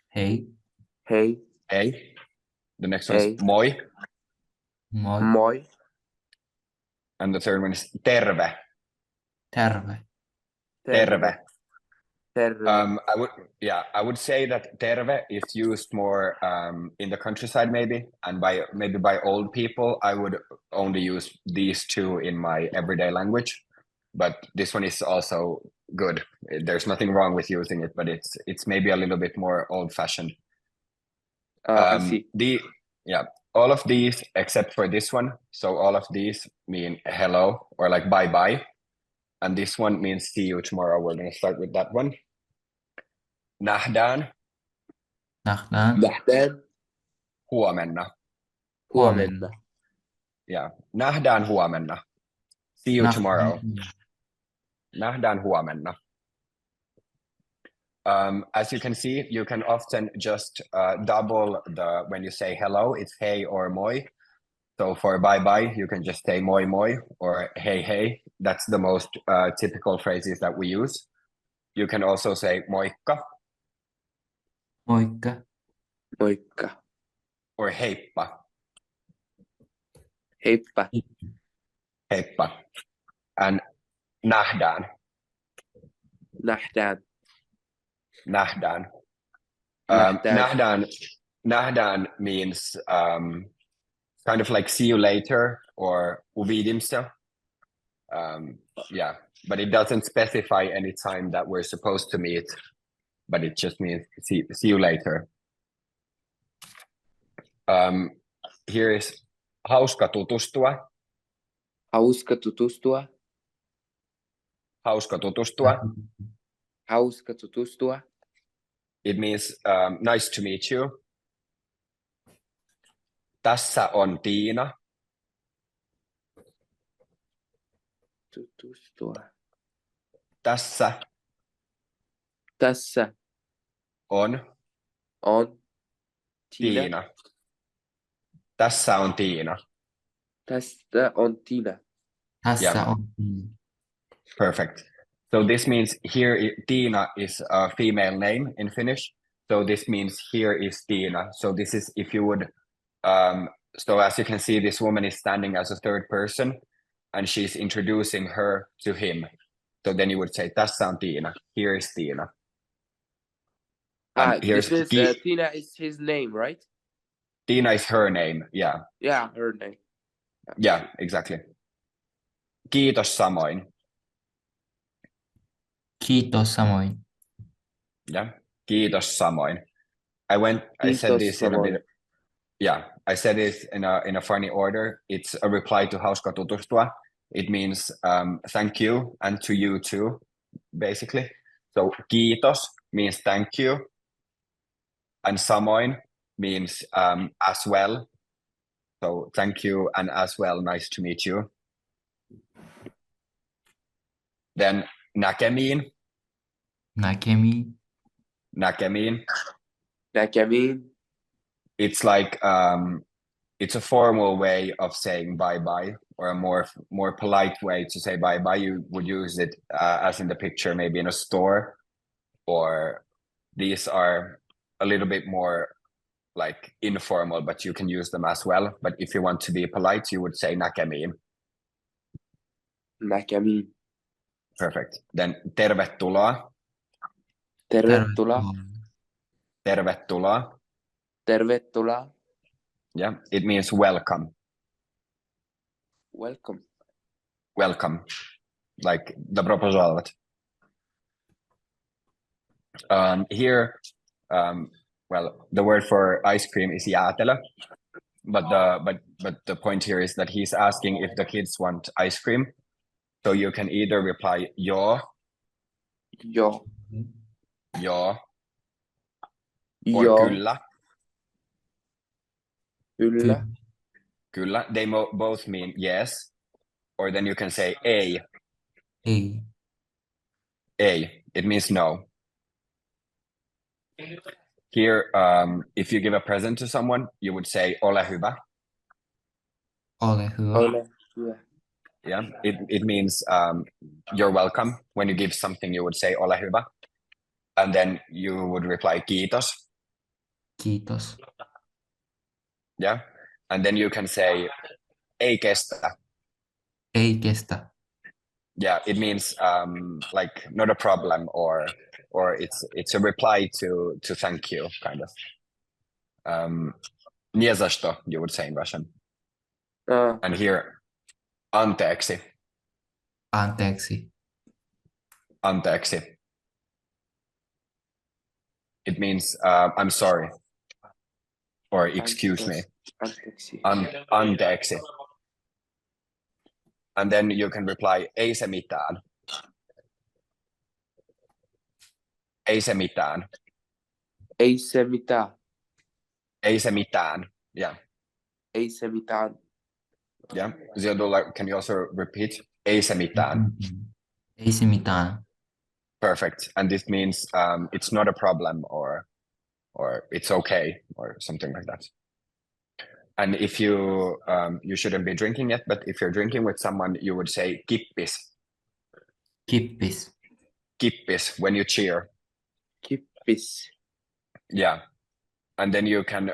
Hei, Hey, hey. The next one is hey, moi, moi, moi, and the third one is terve, terve, terve. terve. I would say that terve is used more in the countryside maybe, and by old people. I would only use these two in my everyday language, but this one is also good. There's nothing wrong with using it, but it's maybe a little bit more old-fashioned. I see. All of these except for this one. So all of these mean hello or like bye bye, and this one means see you tomorrow. We're gonna start with that one. Nähdään nähdään, Nähdään huomenna. huomenna. Yeah, nähdään huomenna. See you tomorrow. Nähdään huomenna. As you can see, you can often just double when you say hello, it's hey or moi. So for bye bye, you can just say moi moi or hey hey. That's the most typical phrases that we use. You can also say moikka moikka, Moikka. or heippa, Heippa. heippa. And nähdään, Nähdään. nähdään. Nähdään. Nähdään means kind of like see you later or uvidimся. But it doesn't specify any time that we're supposed to meet, but it just means see you later. Here is hauska tutustua. Hauska tutustua. Hauska tutustua. Hauska tutustua. It means nice to meet you. Tässä on Tiina. Tutustua. Tässä Tässä on on Tiina. Tiina. Tässä on Tiina. Tästä on Tiina. tässä Yeah. on, Perfect. So this means here Tiina is a female name in Finnish. So this means here is Tiina. So this is if you would so as you can see, this woman is standing as a third person and she's introducing her to him. So then you would say tässä on Tiina. Here is Tiina. And here's This is Tiina is his name, right? Tiina is her name. Yeah. Yeah, her name. Yeah, exactly. Kiitos samoin. kiitos samoin, Yeah. Kiitos samoin. I said Kiitos this in a samoin. bit. Yeah, I said it in a funny order. It's a reply to hauska tutustua. It means thank you and to you too, basically. So kiitos means thank you, and samoin means as well. So thank you and as well, nice to meet you. Then näkemiin, näkemiin, näkemiin. Näkemiin. It's like it's a formal way of saying bye bye, or a more polite way to say bye bye. You would use it as in the picture, maybe in a store, or these are a little bit more like informal, but you can use them as well. But if you want to be polite, you would say näkemiin. Näkemiin. Perfect. Then tervetuloa, Tervetuloa. tervetuloa. Tervetuloa. Yeah, it means welcome, Welcome. welcome, like dobro pozdravljat. Here, well, the word for ice cream is jäätelö, but the point here is that he's asking if the kids want ice cream. So you can either reply joo, Joo. joo, or Joo. kyllä, Kyllä. kyllä. They both mean yes, or then you can say ei, ei, ei. It means no. Here, if you give a present to someone, you would say ole hyvä. Ole hyvä. Ole hyvä. Yeah, it means you're welcome. When you give something, you would say ole hyvä, and then you would reply kiitos. Kiitos. Yeah, and then you can say ei kestä. Ei kestä. Yeah, it means like not a problem, or it's a reply to thank you, kind of. Nie za što, you would say in Russian. And here, anteeksi. Anteeksi. Anteeksi. It means I'm sorry, or excuse me. Anteeksi. Anteeksi. And then you can reply ei se mitään. Ei se mitään. Ei se mitään. Ei se mitään. Yeah. Ei se mitään. Yeah. Ziodula, can you also repeat? Ei se mitään. Mm-mm. Ei se mitään. Perfect. And this means it's not a problem, or it's okay, or something like that. And if you shouldn't be drinking yet, but if you're drinking with someone, you would say kippis. Kippis. Kippis when you cheer. Kippis. Yeah. And then you can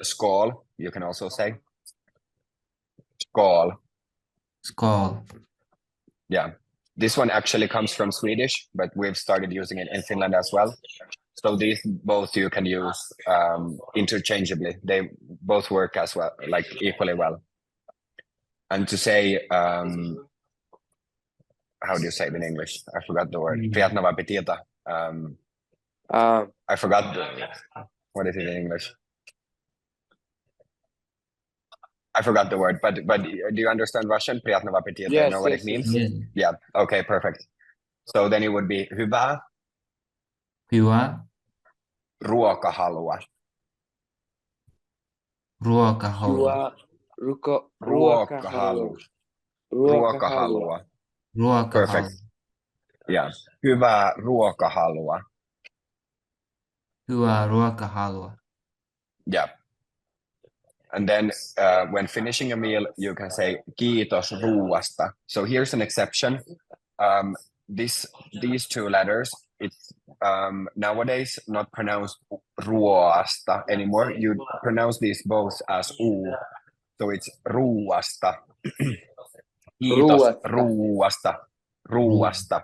skål, you can also say. Skål. Skål. Yeah. This one actually comes from Swedish, but we've started using it in Finland as well. So these both you can use interchangeably. They both work as well, like equally well. And to say, how do you say it in English? I forgot the word. Приятного аппетита. I forgot what is it in English? I forgot the word, but do you understand Russian? Приятного аппетита. Yes, You know what yes, it means? Yes. Yeah. Okay, perfect. So then it would be hyvää Hyvä. ruokahalua. Ruokahalu. Ruokahalu. Ruokahalua. Ruokahalu. Perfect. Yeah. Hyvää ruokahalua. Hyvää ruokahalua. Yeah. And then when finishing a meal, you can say kiitos ruuasta. So here's an exception. These two letters, it's nowadays not pronounced ruoasta anymore. You pronounce these both as u. So it's ruuasta. Kiitos ruuasta. Ruuasta.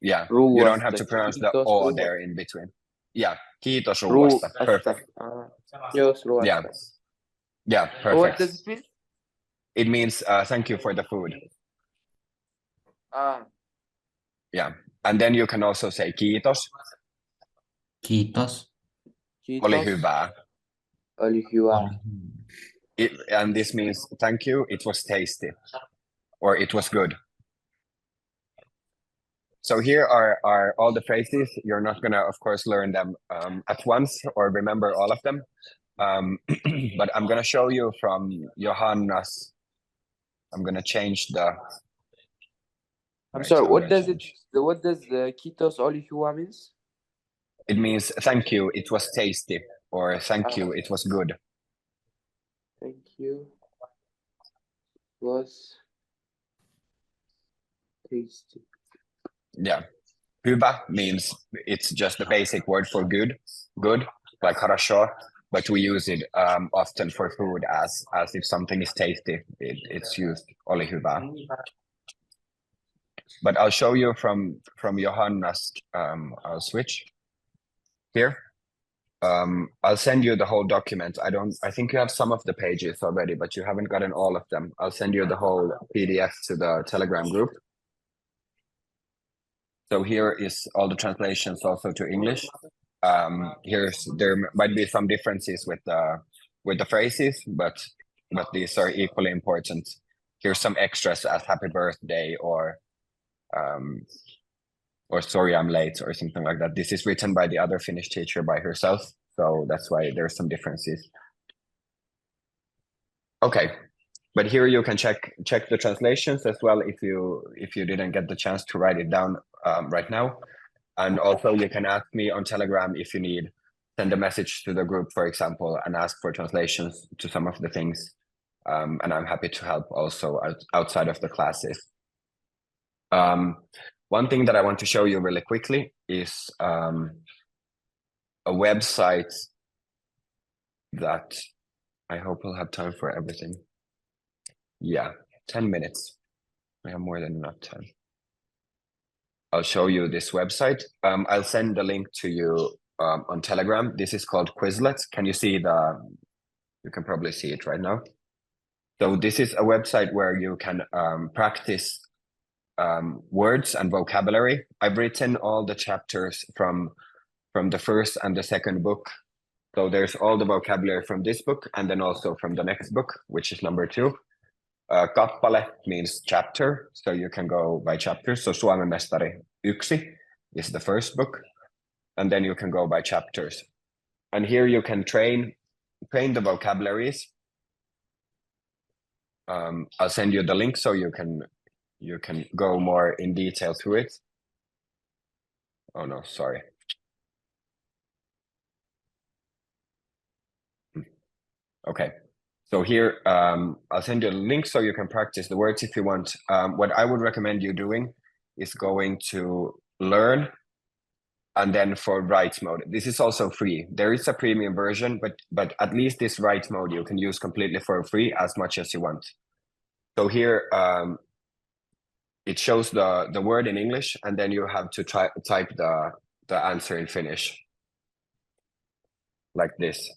Yeah. Ruuasta. You don't have to pronounce the Kiitos o ruuasta. there in between. Yeah. Kiitos ruuasta. Perfect. Kiitos ruoasta. Yeah. Yeah, What perfect. does it mean? It means thank you for the food. Yeah. And then you can also say kiitos. Kiitos. Kiitos. Oli hyvää. Oli hyvä. Oli hyvä. And this means thank you, it was tasty, or it was good. So here are all the phrases. You're not gonna, of course, learn them at once or remember all of them. But I'm gonna show you from Johanna's. I'm gonna change the. I'm Right, sorry. so What I'm does gonna Kiitos oli hyvä means? It means thank you, it was tasty, or thank you, it was good. Thank you. Was tasty. Yeah. Hyvä means it's just the basic word for good, like хорошо, but we use it often for food as if something is tasty. It's used oli hyvä. But I'll show you from Johanna's. I'll switch here. I'll send you the whole document. I think you have some of the pages already, but you haven't gotten all of them. I'll send you the whole PDF to the Telegram group. So here is all the translations also to English. There might be some differences with the phrases, but these are equally important. Here's some extras as happy birthday or sorry I'm late or something like that. This is written by the other Finnish teacher by herself, so that's why there's some differences. Okay, but here you can check the translations as well if you didn't get the chance to write it down right now. And also you can ask me on Telegram if you send a message to the group, for example, and ask for translations to some of the things. And I'm happy to help also outside of the classes. One thing that I want to show you really quickly is a website that I hope we'll have time for everything. Yeah, 10 minutes. I have more than enough time. I'll show you this website. I'll send the link to you on Telegram. This is called Quizlet. Can you see you can probably see it right now. So this is a website where you can practice words and vocabulary. I've written all the chapters from the first and the second book. So there's all the vocabulary from this book and then also from the next book, which is number 2. Kappale means chapter, so you can go by chapters. So Suomen Mestari 1 is the first book, and then you can go by chapters. And here you can train the vocabularies. I'll send you the link so you can go more in detail through it. Oh no, sorry. Okay. So here, I'll send you a link so you can practice the words if you want. What I would recommend you doing is going to learn and then for write mode. This is also free. There is a premium version, but at least this write mode you can use completely for free as much as you want. So here, it shows the word in English and then you have to type the answer in Finnish like this.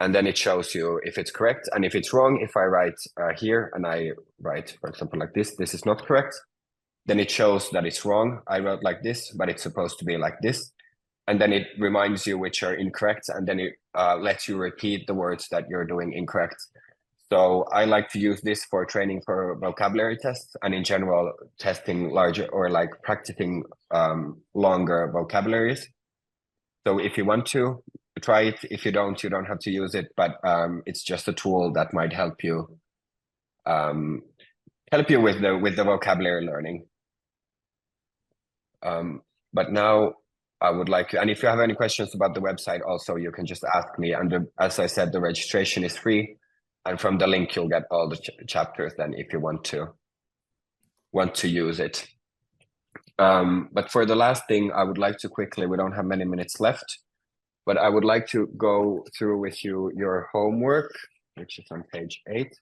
And then it shows you if it's correct. And if it's wrong, if I write here and I write, for example, like this is not correct, then it shows that it's wrong. I wrote like this, but it's supposed to be like this. And then it reminds you which are incorrect. And then it lets you repeat the words that you're doing incorrect. So I like to use this for training for vocabulary tests and in general testing larger or like practicing longer vocabularies. So if you want to, try it. If you don't have to use it, but it's just a tool that might help you with the vocabulary learning. But now I would like, and if you have any questions about the website also, you can just ask me. And as I said, the registration is free. And from the link, you'll get all the chapters then if you want to use it. But for the last thing, I would like to quickly, we don't have many minutes left, but I would like to go through with you your homework, which is on page 8.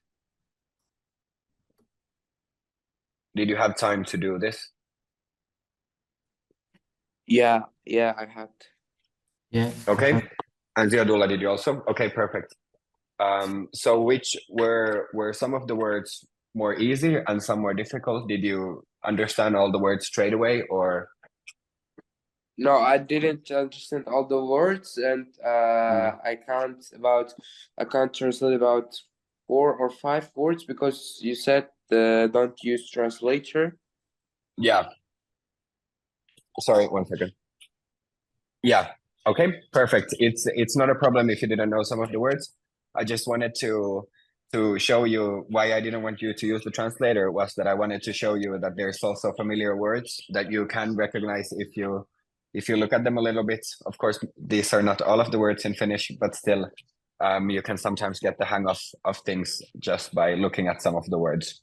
Did you have time to do this? Yeah, I had. Yeah. Okay. And Ziadula, did you also? Okay, perfect. So which were some of the words more easy and some more difficult? Did you understand all the words straight away or? No, I didn't understand all the words, and I can't translate about 4 or 5 words because you said don't use translator. Yeah. Sorry, 1 second. Yeah. Okay, perfect. It's not a problem if you didn't know some of the words. I just wanted to show you why I didn't want you to use the translator was that I wanted to show you that there's also familiar words that you can recognize if you look at them a little bit. Of course, these are not all of the words in Finnish, but still, you can sometimes get the hang of things just by looking at some of the words.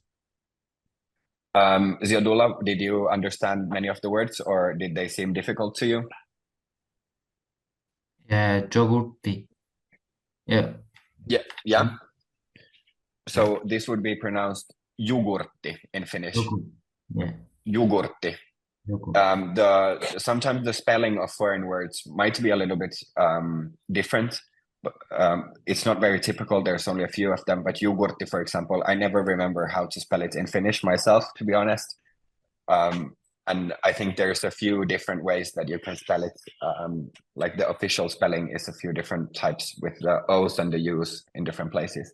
Ziadula, did you understand many of the words or did they seem difficult to you? Yeah, jogurtti. Yeah. Yeah. So this would be pronounced jogurtti in Finnish. Jogurt. Yeah. Jogurtti. Jogurt. Sometimes the spelling of foreign words might be a little bit different, but it's not very typical. There's only a few of them. But jogurtti, for example, I never remember how to spell it in Finnish myself, to be honest. And I think there's a few different ways that you can spell it. Like the official spelling is a few different types with the O's and the U's in different places.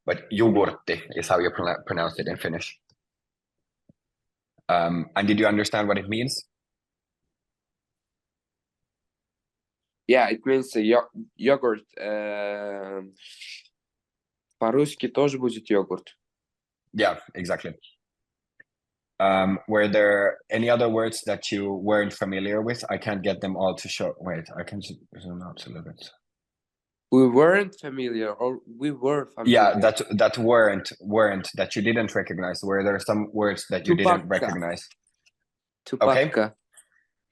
But jogurtti is how you pronounce it in Finnish. And did you understand what it means? Yeah, it means yogurt. По-русски тоже будет йогурт. Yeah, exactly. Were there any other words that you weren't familiar with? I can't get them all to show. Wait, I can zoom out a little bit. We weren't familiar, or we were familiar. Yeah, that weren't that you didn't recognize. Were there some words that you didn't Tupacca. recognize? Tupacca.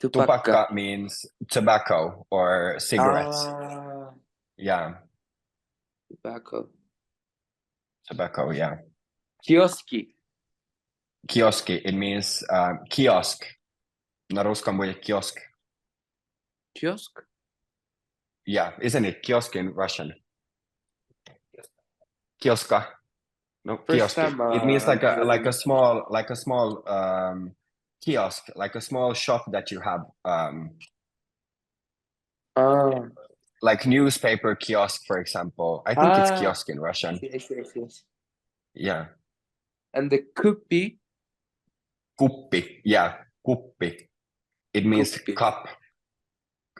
Tupacca. Tupacca means tobacco or cigarettes. Ah, Yeah, tobacco. tobacco. Yeah, Kioski. kioski. It means kiosk. На русском будет kiosk. Kiosk? Yeah, isn't it kiosk in Russian? Kioska. No, First kioski. time, It means like I'm a hearing. small kiosk, like a small shop that you have, Ah, like newspaper kiosk, for example. I think it's kiosk in Russian. yes. Yeah, And the kuppi. kuppi. Yeah, kuppi. It means Kuppi. cup,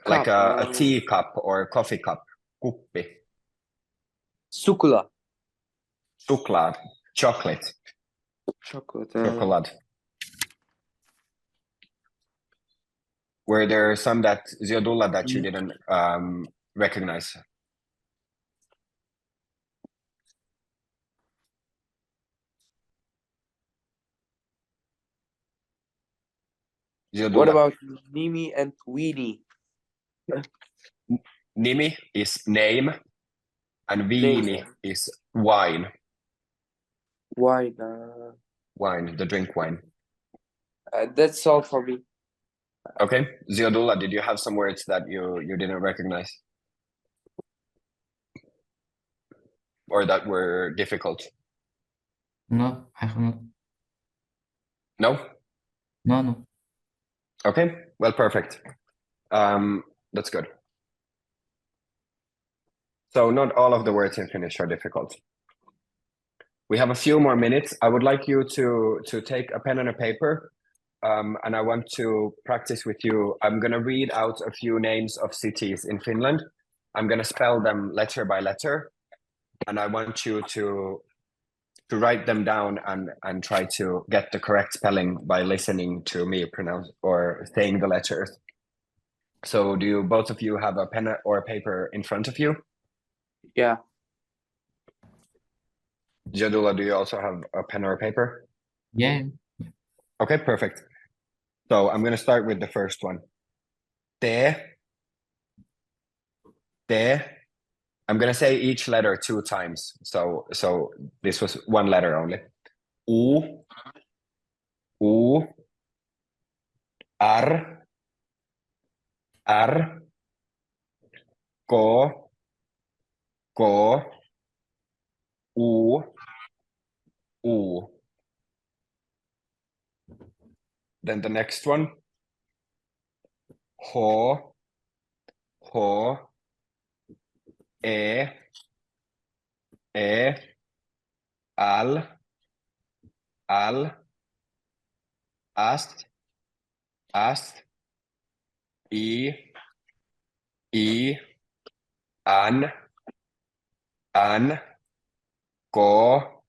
like Cup. a tea cup or a coffee cup. Kuppi. Sukula. Chocolate, chocolate, Chocolate. chocolate. Were there some that Ziodula that you didn't recognize? Ziodula. What about Nimi and Weenie? Nimi is name, and viini is wine. Wine. Wine, the drink wine. That's all for me. Okay, Ziodula, did you have some words that you didn't recognize? Or that were difficult? No, I have not. No? No. Okay, well, perfect. That's good. So not all of the words in Finnish are difficult. We have a few more minutes. I would like you to take a pen and a paper, and I want to practice with you. I'm going to read out a few names of cities in Finland. I'm going to spell them letter by letter, and I want you to write them down and try to get the correct spelling by listening to me pronounce or saying the letters. So do you, both of you, have a pen or a paper in front of you? Yeah. Jadula, do you also have a pen or a paper? Yeah. Okay, perfect. So I'm going to start with the first one. Te. I'm going to say each letter 2 times. So this was one letter only. U. Ar. Ko. U. Then the next one. Ho. E. Al. Ast. I. An. Ko.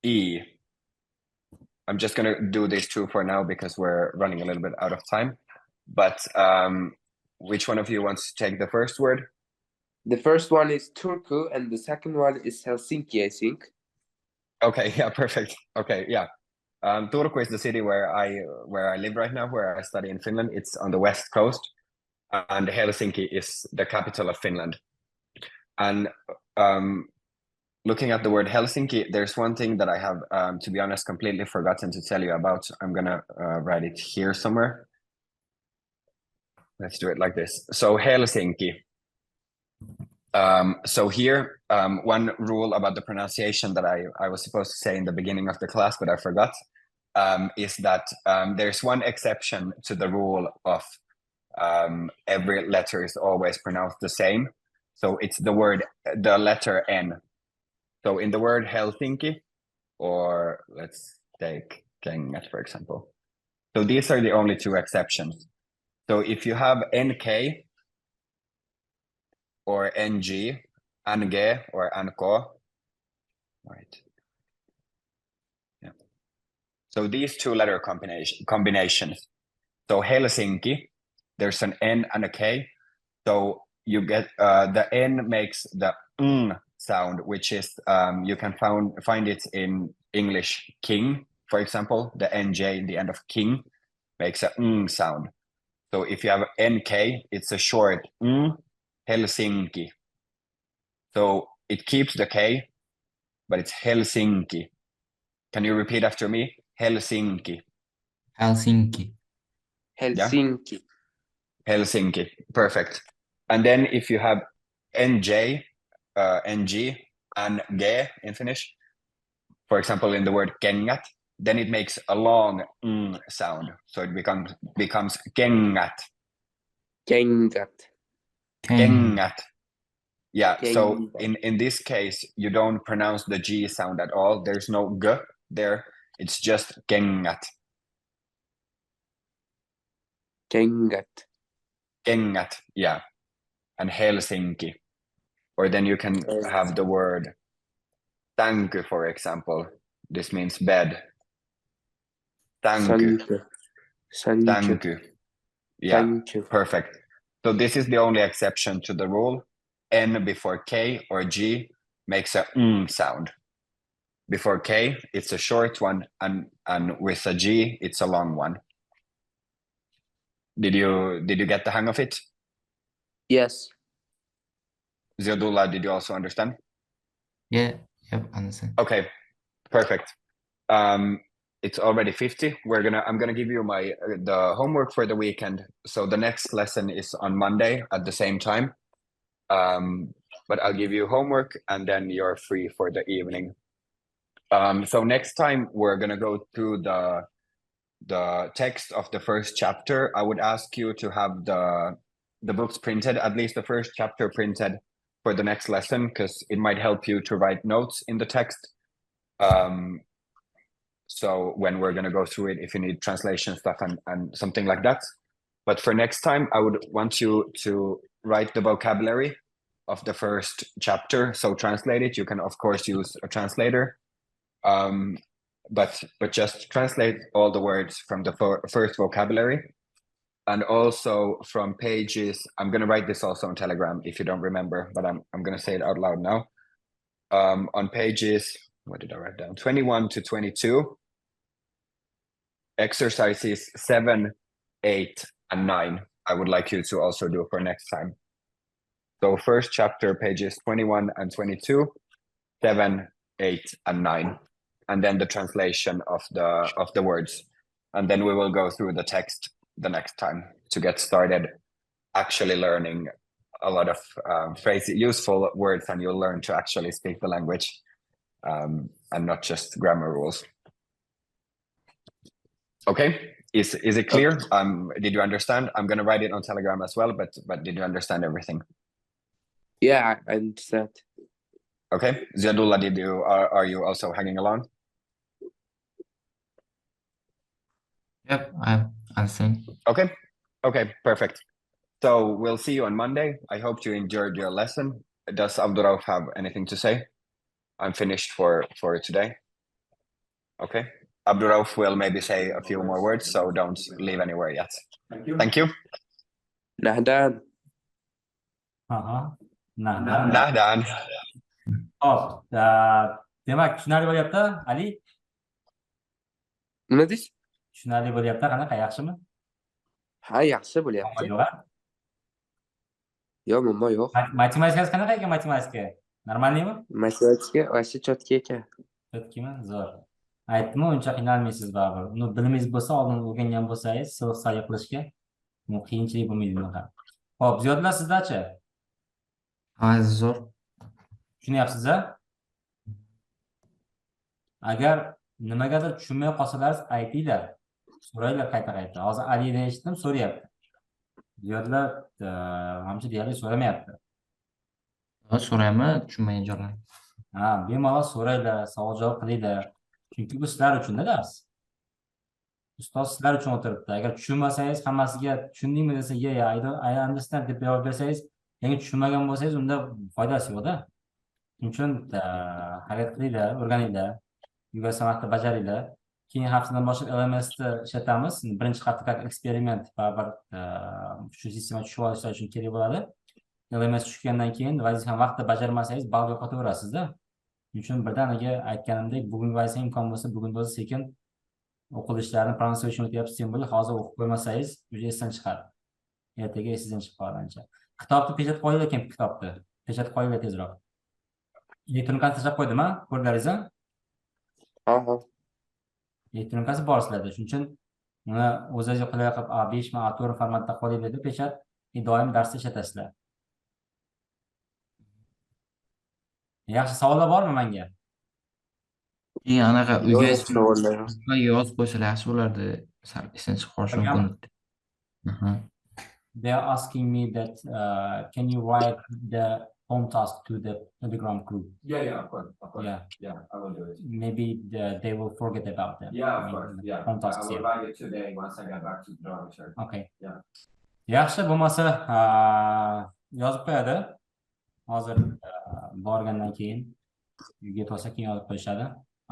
I. I'm just going to do these 2 for now because we're running a little bit out of time. But which one of you wants to take the first word? The first one is Turku, and the second one is Helsinki, I think. Okay, yeah, perfect. Okay, yeah. Turku is the city where I live right now, where I study in Finland. It's on the west coast, and Helsinki is the capital of Finland. And looking at the word Helsinki, there's one thing that I have, to be honest, completely forgotten to tell you about. I'm gonna write it here somewhere. Let's do it like this. So Helsinki. So here, one rule about the pronunciation that I was supposed to say in the beginning of the class, but I forgot, is that there's one exception to the rule of every letter is always pronounced the same. So it's the letter N. So in the word Helsinki, or let's take kengät, for example. So these are the only 2 exceptions. So if you have NK or NG, NG or NK, right? Yeah. So these 2 letter combinations. So Helsinki, there's an N and a K. So you get the N makes the sound, which is you can find it in English king, for example. The NJ in the end of king makes a sound. So if you have NK, it's a short Helsinki. So it keeps the K, but it's Helsinki. Can you repeat after me? Helsinki. Helsinki. Helsinki. Helsinki. Perfect. And then if you have NJ, NG, and G in Finnish, for example, in the word kengät, then it makes a long sound. So it becomes kengät. Kengät. Kengät. Yeah, so Kengät. in this case, you don't pronounce the G sound at all. There's no G there. It's just kengät. Kengät. Kengät, yeah. And Helsinki. Or then you can have the word sänky, for example. This means bed. Sänky. Sänky. Sänky. Sänky. Yeah, Sänky. perfect. So this is the only exception to the rule. N before K or G makes a sound. Before K, it's a short one, and with a G, it's a long one. Did you get the hang of it? Yes. Ziodula, did you also understand? Yeah, yep, understand. Okay, perfect. It's already 50. I'm gonna give you the homework for the weekend. So the next lesson is on Monday at the same time. But I'll give you homework and then you're free for the evening. So next time we're gonna go through the text of the first chapter. I would ask you to have the books printed, at least the first chapter printed for the next lesson, because it might help you to write notes in the text. So when we're going to go through it, if you need translation stuff and something like that. But for next time, I would want you to write the vocabulary of the first chapter. So translate it. You can, of course, use a translator. But just translate all the words from the first vocabulary. And also from pages, I'm going to write this also on Telegram if you don't remember, but I'm going to say it out loud now. On pages, what did I write down? 21 to 22. Exercises 7, 8, and 9. I would like you to also do for next time. So first chapter, pages 21 and 22, 7, 8, and 9. And then the translation of the words. And then we will go through the text the next time to get started actually learning a lot of useful words, and you'll learn to actually speak the language and not just grammar rules. Okay, is it clear? Did you understand? I'm gonna write it on Telegram as well, but did you understand everything? Yeah, I understand. Okay, Ziadullah, are you also hanging along? Yep, I understand. Okay, perfect. So we'll see you on Monday. I hope you enjoyed your lesson. Does Abdurrauf have anything to say? I'm finished for today. Okay. Abdurrauf will maybe say a few more words, so don't leave anywhere yet. Thank you. Nahdan. Nah, Nahdan. hop. Demak, tushunarli bo'lyapti, Ali? Nima deysiz? Tushunarli bo'lyapti, qanaqa, yaxshimi? Ha, yaxshi bo'lyapti. Yo'q. Yo'q, muammo yo'q. Matematikasi qanaqa ekan, matematika? Normalnimi? Matematika вообще chotki ekan. Chotkimi? Zo'r. Aytdim, uncha qiynalmaysiz baribir. Uni bilimingiz bo'lsa, oldin o'rgangan bo'lsangiz, self-study qilishga qiyinchilik bo'lmaydi bunaqa. Xo'p, Ziyodlar sizdachi? Zo'r. Tushunyapsiz-a? Agar nimagadir tushunmay qolsalaringiz aytinglar. So'ranglar qayta-qayta. Hozir Alini eshitdim, so'rayapti. Ziyodlar hamcha deyarli so'ramayapti. So'rayman, tushunmagan joylarni. Ha, bemalol so'ranglar, savol-javob qilinglar. Chunki bu sizlar uchun-da dars. Ustoz sizlar uchun o'tiribdi. Agar tushunmasangiz, hammasiga tushundingmi desa, I understand deb javob bersangiz, lekin tushunmagan bo'lsangiz, unda foydasi yo'q-da. Shuning uchun harakat qilinglar, o'rganinglar. Yugursa vaqtda bajaringlar. Keyin haftadan boshlab LMSni ishlatamiz. Birinchi hafta eksperiment baribir shu sistema tushib olish uchun kerak bo'ladi. LMS tushgandan keyin vazifani vaqtida bajarmasangiz ball yo'qotaverasizda. Shuning uchun birdaniga aytganimdek, bugungi vazifa imkon bo'lsa, bugun o'zi sekin o'qilishlarni pronunciation o'tyapsiz simbol, hozir o'qib qo'ymasangiz, o'zi esdan chiqadi. Ertaga esingizdan chiqib qoladi ancha. Kitobni pechat qo'yinglar ekan, kitobni. Pechat qo'yinglar tezroq. Elektronikani tashlab qo'ydimmi? Ko'rgaringizmi? Aha. Elektronikasi bor sizlarda. Shuning uchun uni o'zingizga qulay qilib A5 mi A4 formatda qo'yib berib pechat doim darsda ishlatasizlar. Yaxshi, savollar bormi menga? Anaqa uyga Yo'q, savollar yo'q. yozib qo'ysalar yaxshi bo'lardi. Sal esdan chiqib qolishi Programma. mumkin. Aha. They are asking me that can you write the home task to the Telegram group? Yeah, of course. Yeah. I will do it. Maybe they will forget about them. Yeah, of course. Yeah, Home I tasks, will yeah. write it today once I get back to the dormitory. Okay. Yeah. Yaxshi, bo'lmasa yozib qo'yadi. Hozir borgandan keyin uyga to'sa keyin yozib qo'yishadi.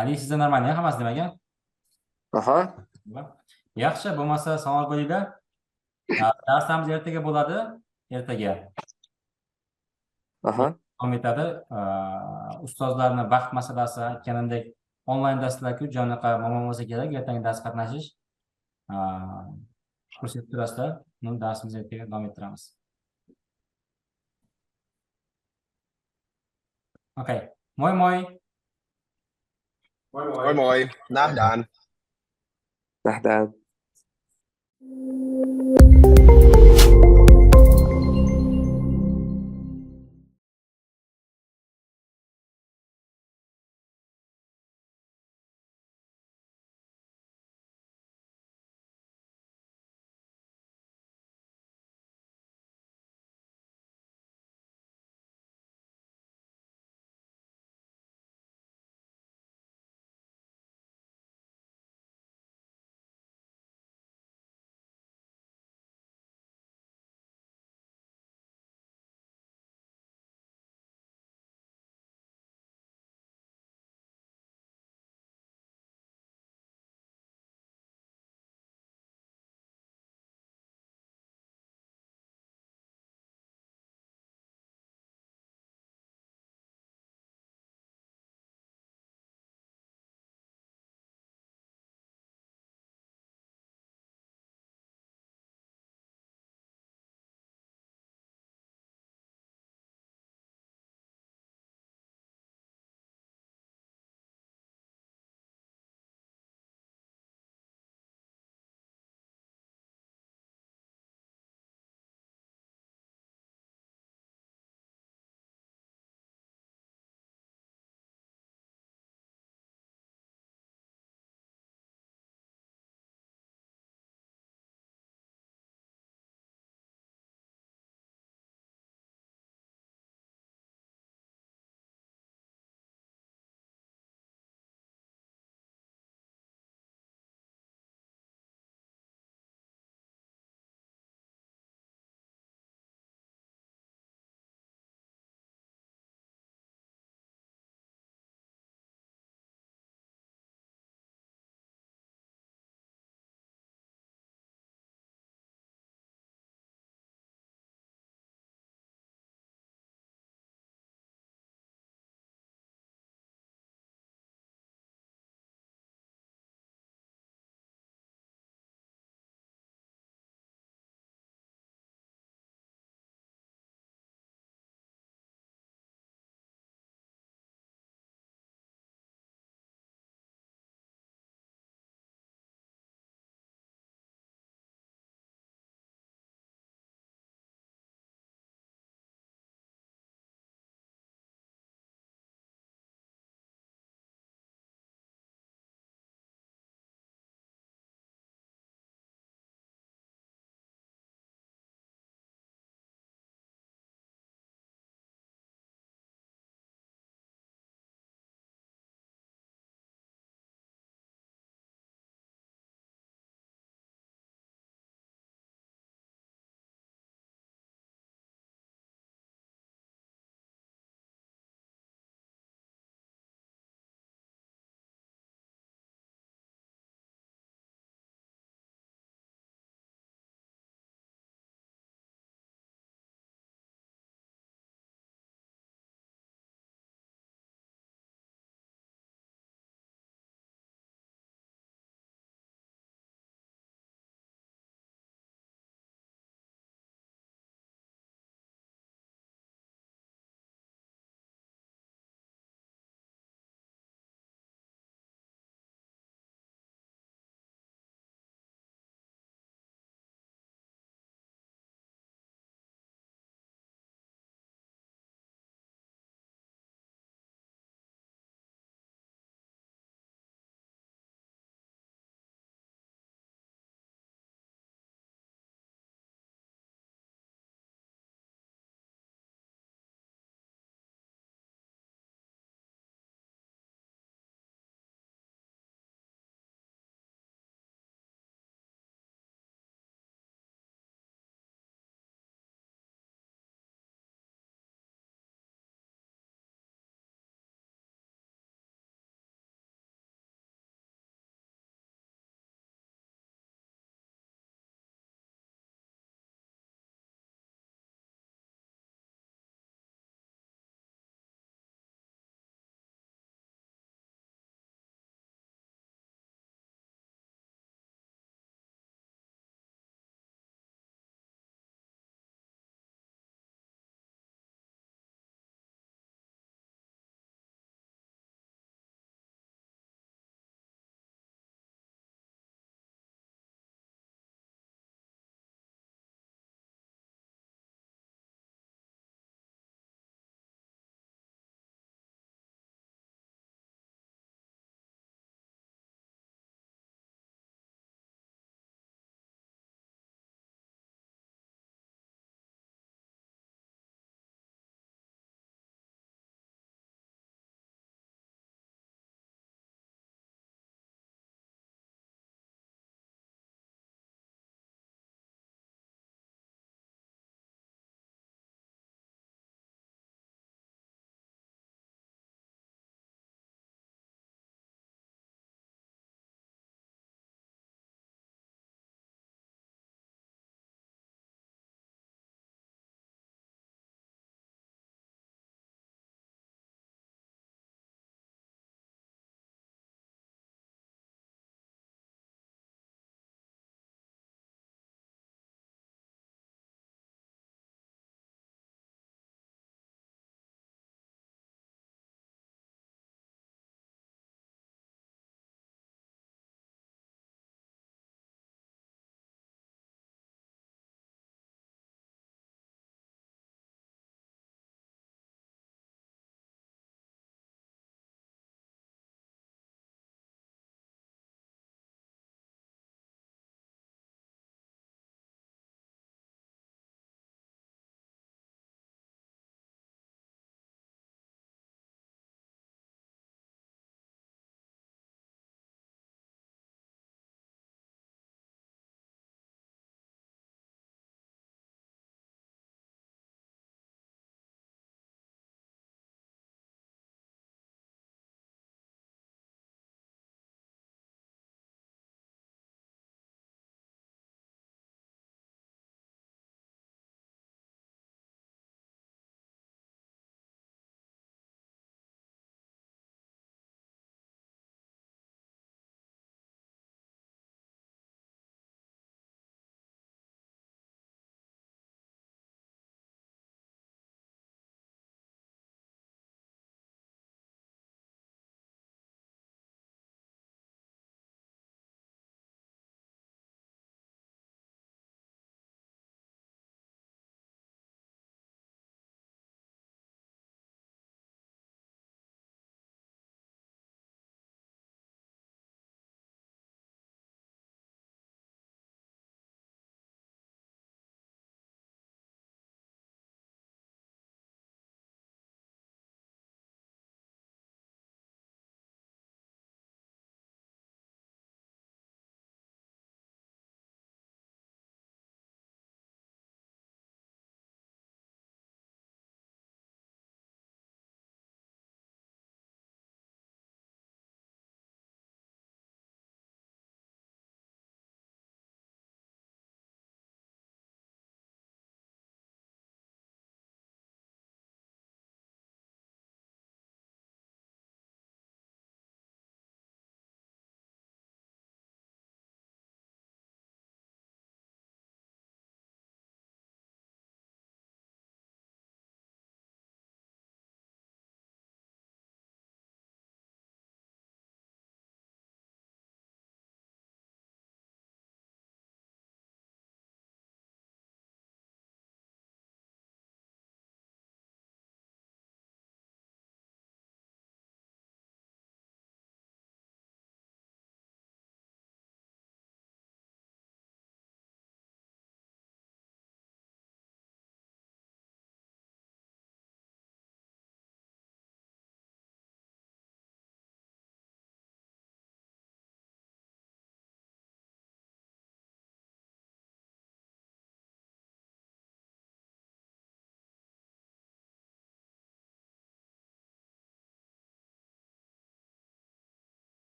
Ali, sizda normal hammasi demak-a? Aha. Yaxshi, bo'lmasa savol bo'linglar. Darsimiz ertaga bo'ladi. Ertaga. Aha. Davom etadi. Ustozlarni vaqt masalasi aytganimdek onlayn darslar-ku, jonaqa momon bo'lsa kerak, ertangi dars qatnashish. Ko'rsatib turasizlar. Buni darsimizni ertaga davom ettiramiz. Okay. Moin moin. Moin moin. Nach dann. Nah,